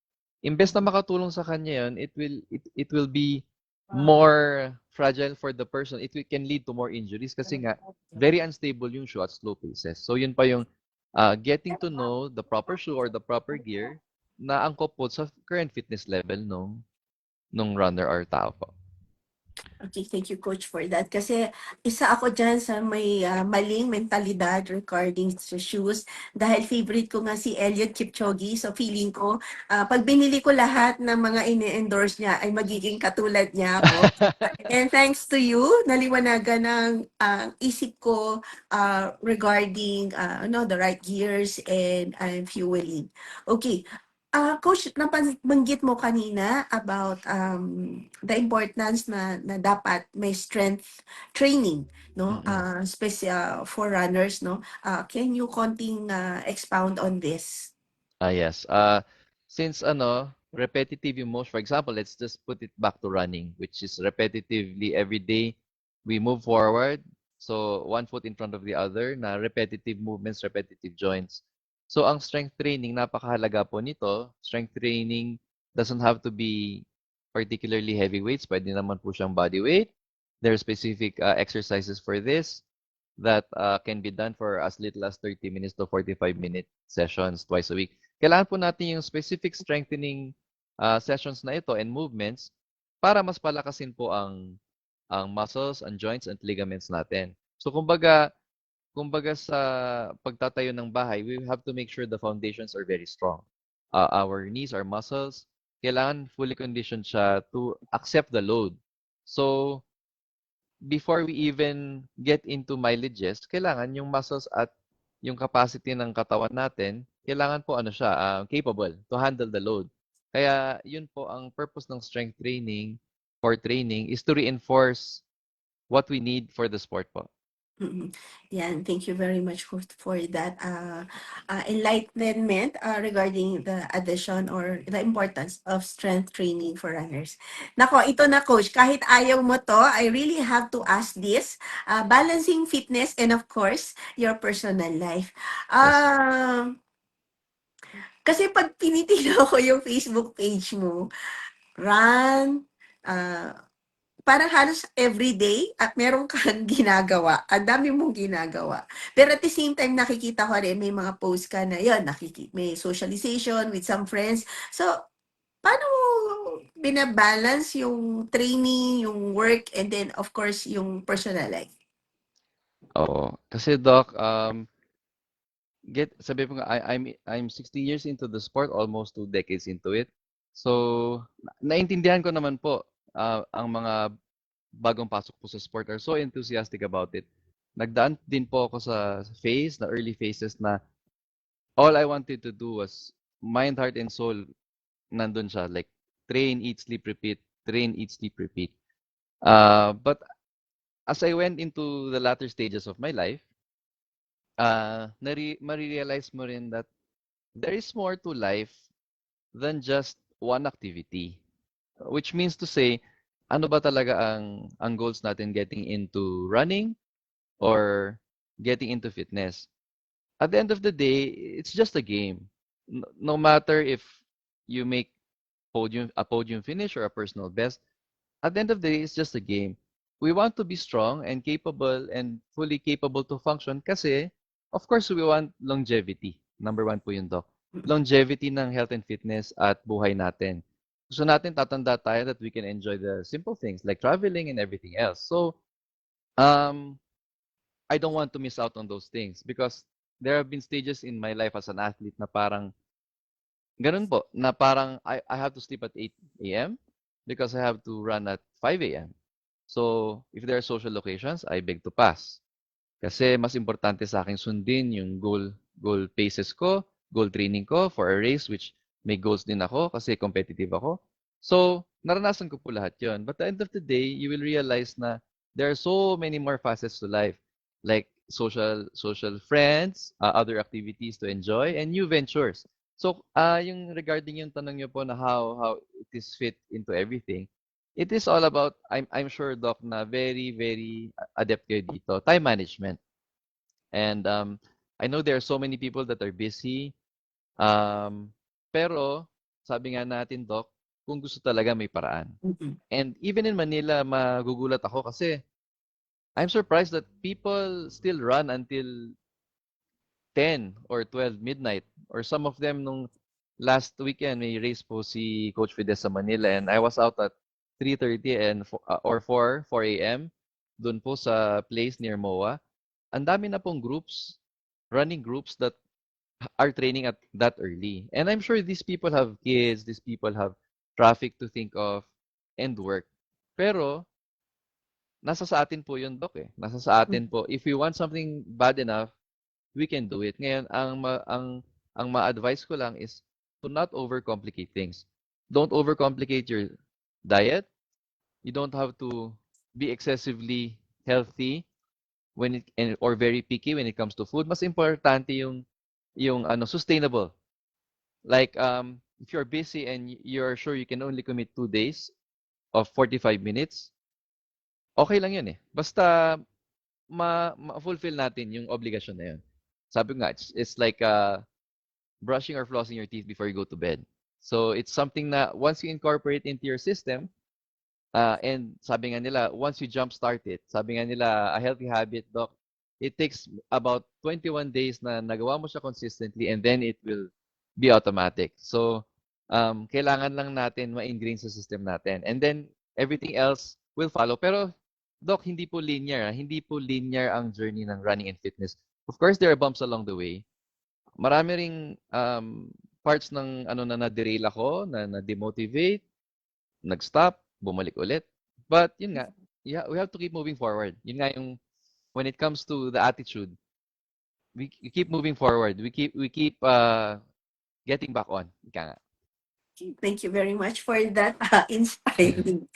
imbes na makatulong sa kanya yun, it will be more fragile for the person. Can lead to more injuries kasi nga very unstable yung shoe at slow paces. So yun pa yung getting to know the proper shoe or the proper gear na angkop po sa current fitness level nung runner or tao po. Okay, thank you, Coach, for that. Kasi isa ako dyan sa may maling mentalidad regarding sa shoes. Dahil favorite ko nga si Eliud Kipchoge. So feeling ko, pag binili ko lahat ng mga ini-endorse niya, ay magiging katulad niya ako. And thanks to you, naliwanagan ng isip ko regarding the right gears and fueling. Okay. Coach, nabanggit mo kanina about the importance na dapat may strength training, no? Mm-mm. For runners, no? Can you konting expound on this? Yes. Since repetitive yung motion, for example, let's just put it back to running, which is repetitively every day we move forward. So one foot in front of the other na repetitive movements, repetitive joints. So ang strength training, napakahalaga po nito. Strength training doesn't have to be particularly heavy weights. Pwede naman po siyang body weight. There are specific exercises for this that can be done for as little as 30 minutes to 45-minute sessions twice a week. Kailangan po natin yung specific strengthening sessions na ito and movements para mas palakasin po ang muscles, ang joints, and ligaments natin. So kumbaga sa pagtatayo ng bahay, we have to make sure the foundations are very strong. Our knees, our muscles, kailangan fully conditioned siya to accept the load. So before we even get into mileages, kailangan yung muscles at yung capacity ng katawan natin, kailangan po capable to handle the load. Kaya yun po ang purpose ng strength training for training is to reinforce what we need for the sport po. Mm-mm. Yan, thank you very much for that enlightenment regarding the addition or the importance of strength training for runners. Nako, ito na, Coach, kahit ayaw mo to, I really have to ask this. Balancing fitness and of course, your personal life. Yes. Kasi pag tinitignan ko yung Facebook page mo, run, ah, parang halos everyday at meron kang ginagawa. Ang dami mong ginagawa. Pero at the same time, nakikita ko rin may mga posts ka na yun, may socialization with some friends. So, paano mo binabalance yung training, yung work, and then of course, yung personal life? Oo. Kasi Doc, sabi ko nga, I'm 16 years into the sport, almost 2 decades into it. So, naintindihan ko naman po ang mga bagong pasok po sa sport are so enthusiastic about it. Nagdaan din po ako sa early phases na all I wanted to do was mind, heart, and soul nandun siya. Like, train, eat, sleep, repeat. Train, eat, sleep, repeat. But as I went into the latter stages of my life, marirealize mo rin that there is more to life than just one activity. Which means to say, ano ba talaga ang goals natin getting into running or getting into fitness? At the end of the day, it's just a game. No matter if you make a podium finish or a personal best, at the end of the day, it's just a game. We want to be strong and capable and fully capable to function kasi, of course, we want longevity. Number one po yun, Doc. Longevity ng health and fitness at buhay natin. Gusto natin tatanda tayo that we can enjoy the simple things like traveling and everything else. So, I don't want to miss out on those things because there have been stages in my life as an athlete na parang ganun po, na parang I have to sleep at 8 a.m. because I have to run at 5 a.m. So, if there are social occasions, I beg to pass. Kasi mas importante sa akin sundin yung goal paces ko, goal training ko for a race which may goals din ako kasi competitive ako. So, naranasan ko po lahat yon. But at the end of the day, you will realize na there are so many more facets to life. Like social friends, other activities to enjoy, and new ventures. So, yung regarding yung tanong niyo po na how it is fit into everything, it is all about, I'm sure, Doc, na very, very adept kayo dito, time management. And I know there are so many people that are busy, pero sabi nga natin, Doc, kung gusto talaga may paraan. Mm-mm. And even in Manila, magugulat ako kasi I'm surprised that people still run until 10 or 12 midnight. Or some of them nung last weekend, may race po si Coach Fidesz sa Manila and I was out at 3:30 or 4 a.m. doon po sa place near MOA. Ang dami na pong groups, running groups that are training at that early. And I'm sure these people have kids, these people have traffic to think of and work. Pero nasa sa atin po yun, Doc eh. Nasa sa atin po. If we want something bad enough, we can do it. Ngayon, ang ma-advise ko lang is to not overcomplicate things. Don't overcomplicate your diet. You don't have to be excessively healthy or very picky when it comes to food. Mas importante yung sustainable. Like if you're busy and you're sure you can only commit 2 days of 45 minutes, okay lang yun eh. Basta ma-fulfill natin yung obligasyon na yun. Sabi ko nga, it's like brushing or flossing your teeth before you go to bed. So it's something na once you incorporate into your system, and sabi nga nila, once you jumpstart it, sabi nga nila, a healthy habit, Doc, it takes about 21 days na nagawa mo siya consistently and then it will be automatic. So, kailangan lang natin ma-ingrain sa system natin. And then, everything else will follow. Pero, Doc, hindi po linear. Hindi po linear ang journey ng running and fitness. Of course, there are bumps along the way. Marami ring parts ng na na-derail ako, na na-demotivate, nag-stop, bumalik ulit. But yun nga, yeah, we have to keep moving forward. Yun nga yung when it comes to the attitude, we keep moving forward. We keep getting back on. Ika nga. Thank you very much for that inspiring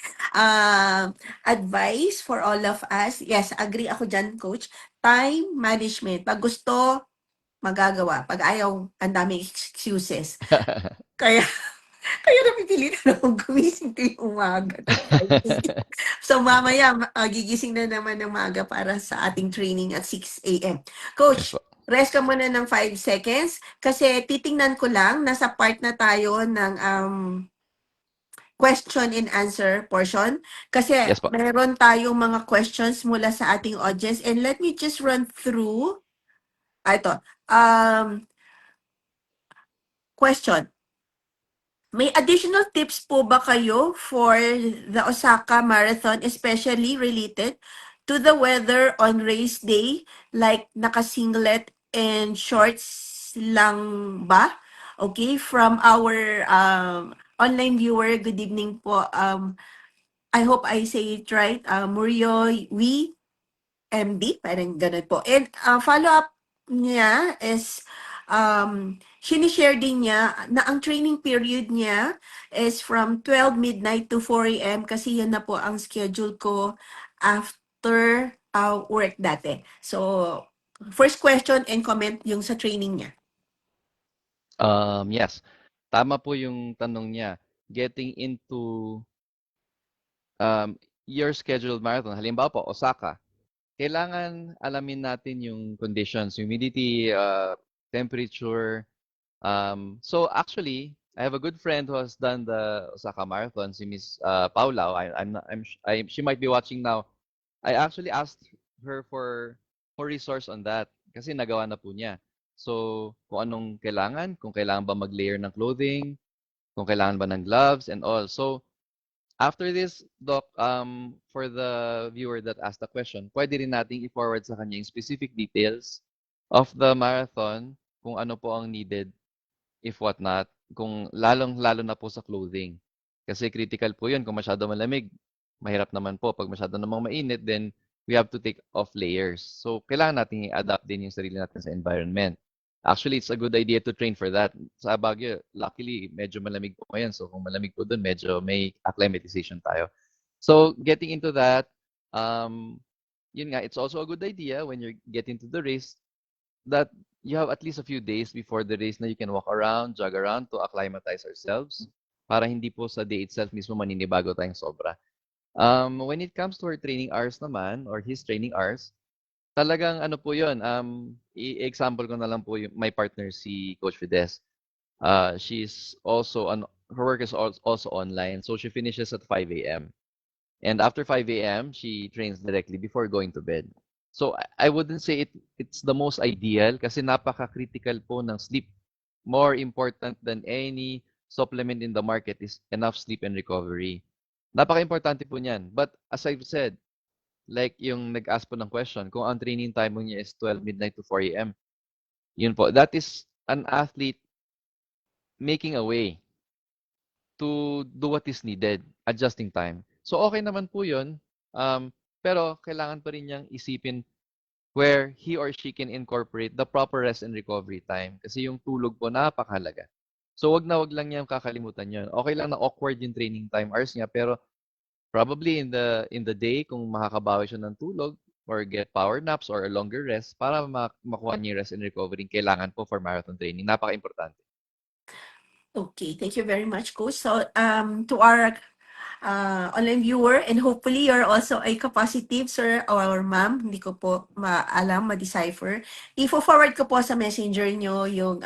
advice for all of us. Yes, agree ako dyan, Coach. Time management. Pag gusto, magagawa. Pag ayaw, ang daming excuses. Kaya kaya napipilitan akong gumising tuwing umaga ng 5 a.m. So mamaya, gigising na naman ng maaga para sa ating training at 6 a.m. Yes Coach, po. rest ka muna ng 5 seconds kasi titingnan ko lang, nasa part na tayo ng question and answer portion. Kasi Yes po. meron tayong mga questions mula sa ating audience and let me just run through. Ito. Question. May additional tips po ba kayo for the Osaka Marathon, especially related to the weather on race day, like nakasinglet and shorts lang ba? Okay, from our online viewer, good evening po. I hope I say it right. Murio MD, parang ganun po. And follow-up niya is, sinishare din niya na ang training period niya is from 12 midnight to 4 a.m. kasi yan na po ang schedule ko after work dati. So, first question and comment yung sa training niya. Yes. Tama po yung tanong niya. Getting into your scheduled marathon. Halimbawa po, Osaka. Kailangan alamin natin yung conditions, humidity, temperature. So actually, I have a good friend who has done the Osaka Marathon, si Miss Paula. I'm not, I'm, sh- I, She might be watching now. I actually asked her for resource on that kasi nagawa na po niya. So, kung anong kung kailangan ba mag-layer ng clothing, kung kailangan ba ng gloves and all. So, after this, Doc, for the viewer that asked the question, pwede rin nating i-forward sa kanya yung specific details of the marathon, kung ano po ang needed, if whatnot, kung lalong-lalo na po sa clothing. Kasi critical po yun. Kung masyado malamig, mahirap naman po. Pag masyado namang mainit, then we have to take off layers. So, kailangan natin i-adapt din yung sarili natin sa environment. Actually, it's a good idea to train for that. Sa Baguio, luckily, medyo malamig po ngayon. So, kung malamig po doon, medyo may acclimatization tayo. So, getting into that, yun nga, it's also a good idea when you're getting to the race that you have at least a few days before the race na you can walk around, jog around to acclimatize ourselves para hindi po sa day itself mismo maninibago tayong sobra. When it comes to her training hours naman, or his training hours, talagang ano po yun, i-example ko na lang po yung, my partner si Coach Fidesz. She's also her work is also online, so she finishes at 5 a.m. And after 5 a.m., she trains directly before going to bed. So I wouldn't say it's the most ideal kasi napaka-critical po ng sleep. More important than any supplement in the market is enough sleep and recovery. Napaka-importante po niyan. But as I've said, like yung nag-ask po ng question, kung ang training time mo niya is 12 midnight to 4 a.m., yun po, that is an athlete making a way to do what is needed, adjusting time. So okay naman po yun, pero kailangan pa rin niyang isipin where he or she can incorporate the proper rest and recovery time. Kasi yung tulog po napakahalaga. So wag lang niyang kakalimutan yun. Okay lang na awkward yung training time hours niya, pero probably in the day, kung makakabawi siya ng tulog or get power naps or a longer rest para makuha niya yung rest and recovery kailangan po for marathon training. Napaka-importante. Okay, thank you very much, Coach. So, to our online viewer, and hopefully you're also a capacitive, sir or ma'am, hindi ko po ma-decipher. Ifo-forward ko po sa messenger nyo yung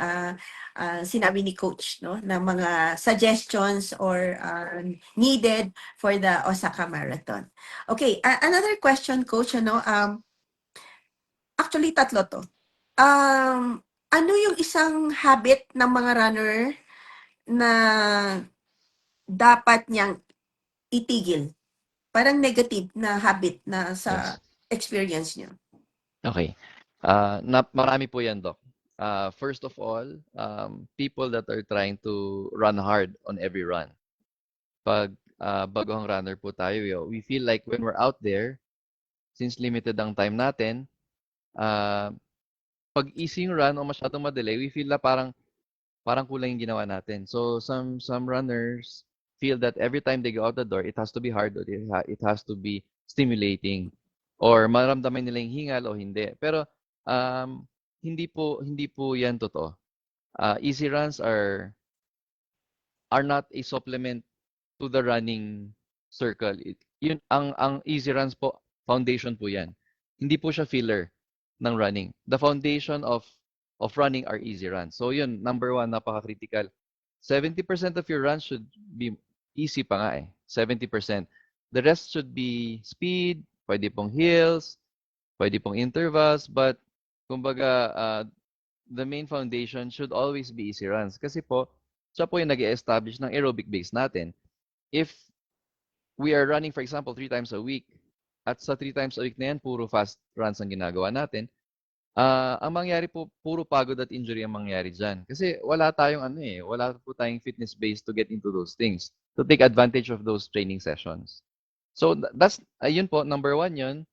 sinabi ni Coach, no, na mga suggestions or needed for the Osaka Marathon. Okay, another question, Coach, actually tatlo to. Ano yung isang habit ng mga runner na dapat niyang itigil? Parang negative na habit na Yes. sa experience niyo. Okay. Marami po yan, Doc. First of all, people that are trying to run hard on every run. Pag baguhang runner po tayo, we feel like when we're out there, since limited ang time natin, uh, pag easy yung run o masyadong madali, we feel na parang kulang yung ginawa natin. So some runners feel that every time they go out the door, it has to be hard or it has to be stimulating or maramdaman nila yung hingal o hindi. Pero um, hindi po yan totoo. Easy runs are not a supplement to the running circle. Yun ang easy runs po, foundation po 'yan. Hindi po siya filler ng running. The foundation of running are easy runs. So yun, number one, napaka-critical. 70% of your runs should be easy pa nga eh. 70%. The rest should be speed, pwede pong hills, pwede pong intervals, but kumbaga the main foundation should always be easy runs. Kasi po, siya po yung nag-establish ng aerobic base natin. If we are running, for example, 3 times a week, at sa 3 times a week na yan, puro fast runs ang ginagawa natin, ang mangyari po, puro pagod at injury ang mangyari dyan. Kasi wala tayong wala po tayong fitness base to get into those things, to take advantage of those training sessions. So that's, ayun po, number one yun.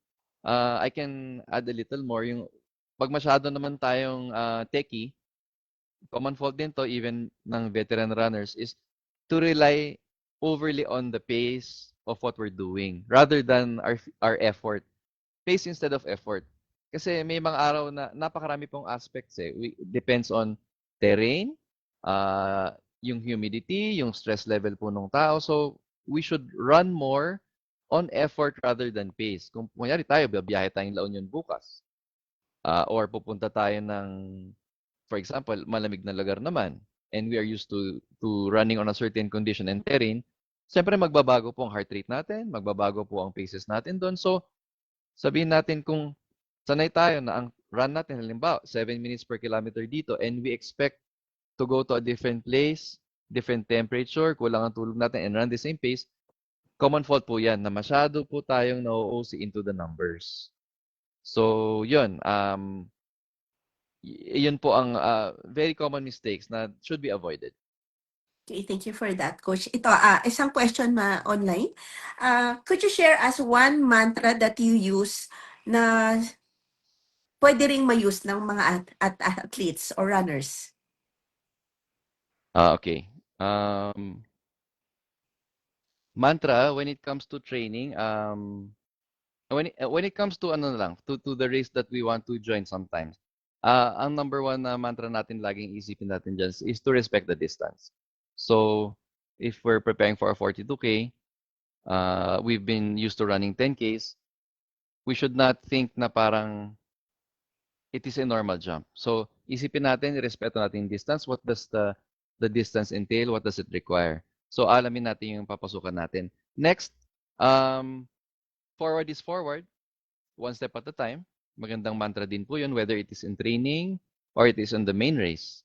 I can add a little more, yung pag masyado naman tayong techie, common fault din to even ng veteran runners is to rely overly on the pace of what we're doing rather than our effort. Pace instead of effort. Kasi may mga araw na napakarami pong aspects eh. Depends on terrain, yung humidity, yung stress level po ng tao. So, we should run more on effort rather than pace. Kung kunyari tayo, biyahe tayong La Union bukas. Or pupunta tayo ng, for example, malamig na lugar naman, and we are used to running on a certain condition and terrain, siyempre magbabago po ang heart rate natin, magbabago po ang paces natin doon. So, sabihin natin kung sanay tayo na ang run natin, halimbawa, 7 minutes per kilometer dito, and we expect to go to a different place, different temperature, kulang ang tulog natin, and run the same pace, common fault po yan, na masyado po tayong na-OOC into the numbers. So, yun. Yun po ang very common mistakes na should be avoided. Okay, thank you for that, Coach. Ito, isang question online. Could you share us one mantra that you use na pwede ring ma-use ng mga athletes or runners? Okay. Mantra when it comes to training, when it comes to ano na lang, to the race that we want to join sometimes. Ang number one na mantra natin laging isipin natin dyan is to respect the distance. So, if we're preparing for a 42K, we've been used to running 10Ks, we should not think na parang it is a normal jump. So, isipin natin, respeto natin yung distance. What does the distance entail? What does it require? So alamin natin yung papasukan natin. Next, um, forward is forward, one step at a time. Magandang mantra din po yun, whether it is in training or it is on the main race.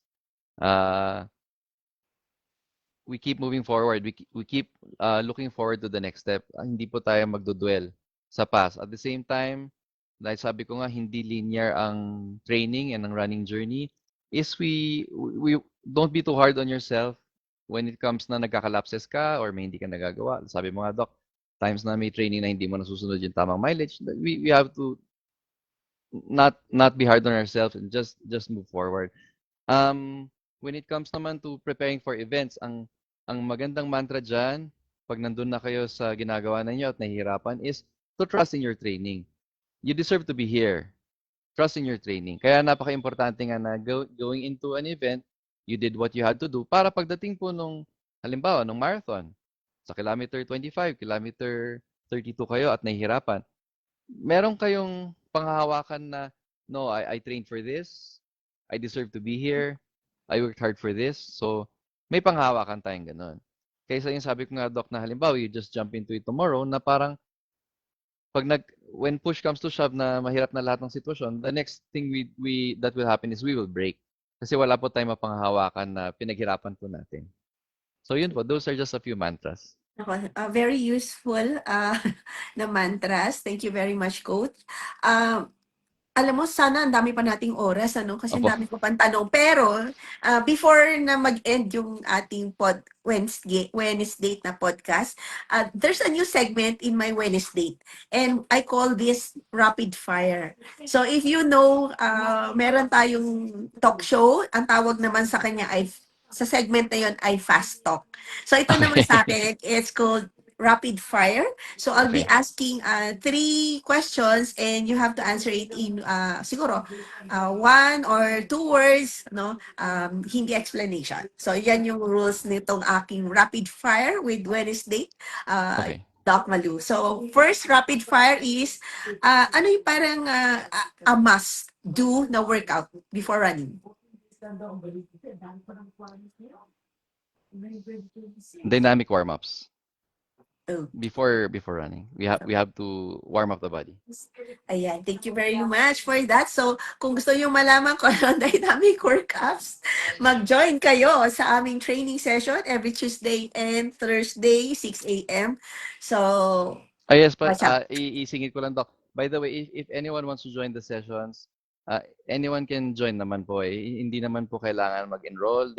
We keep moving forward. We keep looking forward to the next step. Hindi po tayo magdudwell sa past. At the same time, dahil sabi ko nga, hindi linear ang training and ang running journey, is we don't be too hard on yourself when it comes na nagkakalapses ka or may hindi ka nagagawa. Sabi mo nga, Doc, times na may training na hindi mo nasusunod yung tamang mileage, we have to not be hard on ourselves and just move forward. When it comes naman to preparing for events, ang magandang mantra diyan, pag nandun na kayo sa ginagawa ninyo at nahihirapan is to trust in your training. You deserve to be here. Trust in your training. Kaya napaka-importante nga na going into an event, you did what you had to do para pagdating po nung halimbawa nung marathon, sa kilometer 25, kilometer 32 kayo at nahihirapan, meron kayong panghahawakan na, no, I trained for this. I deserve to be here. I worked hard for this. So, may panghahawakan tayong ganun. Kaysa yung sabi ko nga, Doc, na halimbawa, you just jump into it tomorrow, na parang, when push comes to shove na mahirap na lahat ng sitwasyon, the next thing that will happen is we will break. Kasi wala po tayong mapanghahawakan na pinaghirapan po natin. So, yun po. Those are just a few mantras. Very useful na mantras. Thank you very much, Coach. Alam mo, sana ang dami pa nating oras, ano? Kasi ang Opo. dami ko pang tanong. Pero, before na mag-end yung ating Wednesday na podcast, there's a new segment in my Wednesday. And I call this Rapid Fire. So, if you know, meron tayong talk show. Ang tawag naman sa kanya ay, sa segment na yun ay Fast Talk. So, ito naman sa akin, it's called Rapid Fire. So I'll be Okay. asking 3 questions and you have to answer it in siguro 1 or 2 words, no? Hindi explanation. So yan yung rules nitong aking Rapid Fire with Wednesday. Okay. Doc Malu. So first rapid fire is ano yung parang a must do na workout before running? Dynamic warm-ups. Oh. Before running. We have to warm up the body. Ayan, thank you very much for that. So, kung gusto niyo malaman ko ang dynamic workups, mag-join kayo sa aming training session every Tuesday and Thursday, 6 a.m. So, Yes, but watch out. isingit ko lang, Doc. By the way, if anyone wants to join the sessions, anyone can join naman po. Hindi naman po kailangan mag-enroll.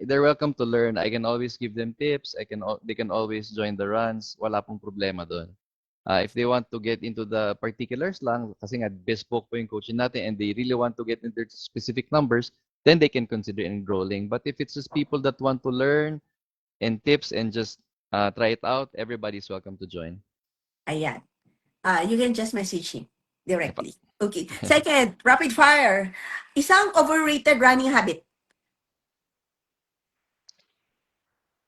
They're welcome to learn. I can always give them tips. They can always join the runs. Wala pong problema doon. If they want to get into the particulars lang, kasi nga bespoke po yung coaching natin and they really want to get into specific numbers, then they can consider enrolling. But if it's just people that want to learn and tips and just try it out, everybody's welcome to join. Ayan. You can just message him directly. Okay. Second, rapid fire. Isang overrated running habit.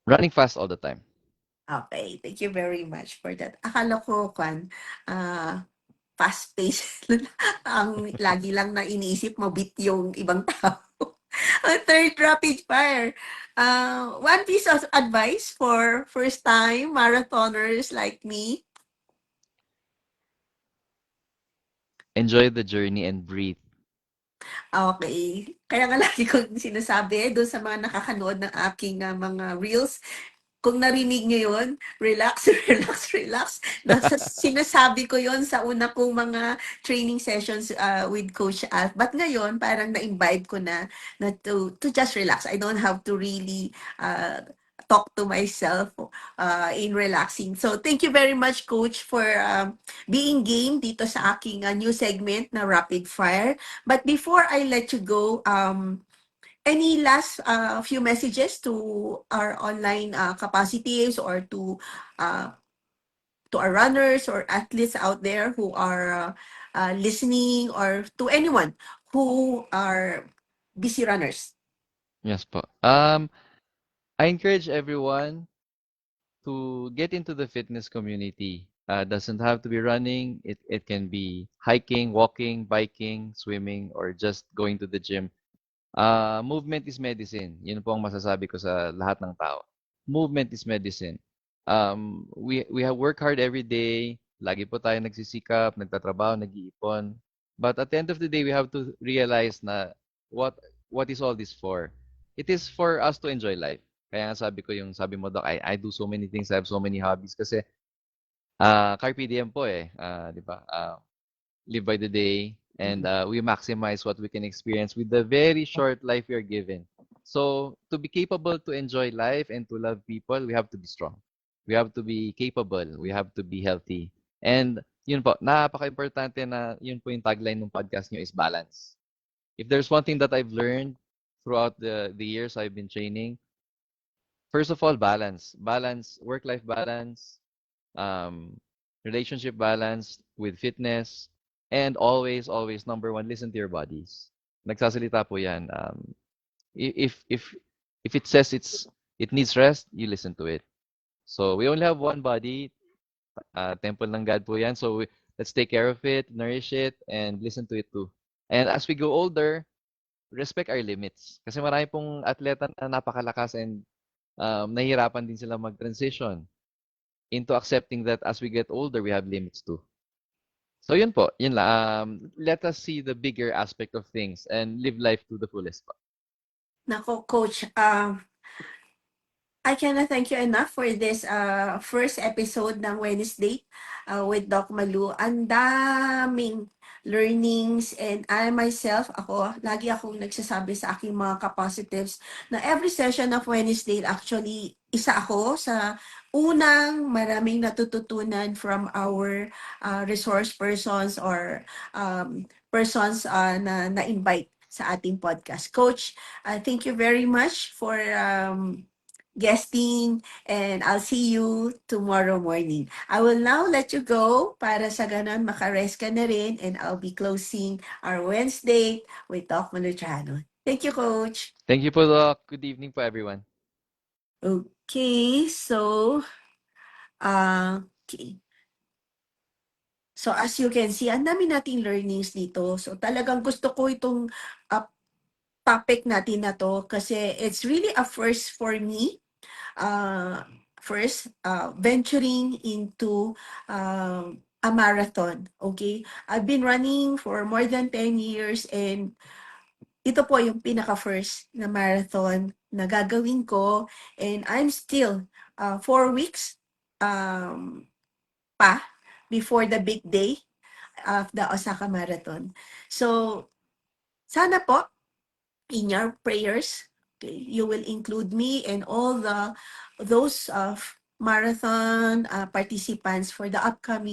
Running fast all the time. Okay, thank you very much for that. Akala ko, fast-paced ang lagi lang na iniisip mo beat yung ibang tao. Third rapid fire. One piece of advice for first-time marathoners like me. Enjoy the journey and breathe. Okay. Kaya nga lagi kong sinasabi doon sa mga nakakanood ng aking mga reels, kung narinig nyo yun, relax, relax, relax. Sinasabi ko yon sa una kong mga training sessions with Coach Alf. But ngayon, parang na-imbibe ko na to just relax. I don't have to really talk to myself in relaxing. So, thank you very much, Coach, for being game dito sa aking new segment na Rapid Fire. But before I let you go, any last few messages to our online capacities or to our runners or athletes out there who are listening, or to anyone who are busy runners? Yes po. I encourage everyone to get into the fitness community. Doesn't have to be running. It can be hiking, walking, biking, swimming, or just going to the gym. Movement is medicine. Yun po ang masasabi ko sa lahat ng tao. Movement is medicine. We have work hard every day. Lagi po tayo nagsisikap, nagtatrabaho, nag-iipon. But at the end of the day, we have to realize na what what is all this for? It is for us to enjoy life. Kaya nga sabi ko yung sabi mo, Doc, I do so many things, I have so many hobbies kasi carpe diem po eh, 'di ba? Live by the day, and we maximize what we can experience with the very short life we are given. So, to be capable to enjoy life and to love people, we have to be strong. We have to be capable. We have to be healthy. And yun po, napaka-importante na yun po yung tagline ng podcast nyo is balance. If there's one thing that I've learned throughout the years I've been training, first of all, balance. Balance, work-life balance, um, relationship balance with fitness, and always, always, number one, listen to your bodies. Nagsasalita po yan. If it says it needs rest, you listen to it. So we only have one body, temple ng God po yan. So let's take care of it, nourish it, and listen to it too. And as we go older, respect our limits. Kasi marami pong atleta na napakalakas and nahihirapan din sila mag-transition into accepting that as we get older, we have limits too. So yun po, yun lang. Let us see the bigger aspect of things and live life to the fullest po. Nako, Coach, I cannot thank you enough for this first episode ng Wednesday with Doc Malu. Ang daming learnings, and I myself, lagi akong nagsasabi sa aking mga kapositives na every session of Wednesday, actually, isa ako sa unang maraming natututunan from our resource persons or persons na na-invite sa ating podcast. Coach, thank you very much for guesting, and I'll see you tomorrow morning. I will now let you go para sa ganon makarest ka na rin, and I'll be closing our Wednesday with Doc Maluchano. Thank you, Coach. Thank you po, Doc. Good evening po, everyone. Okay, so, okay. So as you can see, ang dami nating learnings dito. So talagang gusto ko itong topic natin na to kasi it's really a first for me. First, venturing into a marathon. Okay? I've been running for more than 10 years, and ito po yung pinaka-first na marathon na gagawin ko, and I'm still 4 weeks pa before the big day of the Osaka Marathon. So, sana po in your prayers, okay, you will include me and all those marathon participants for the upcoming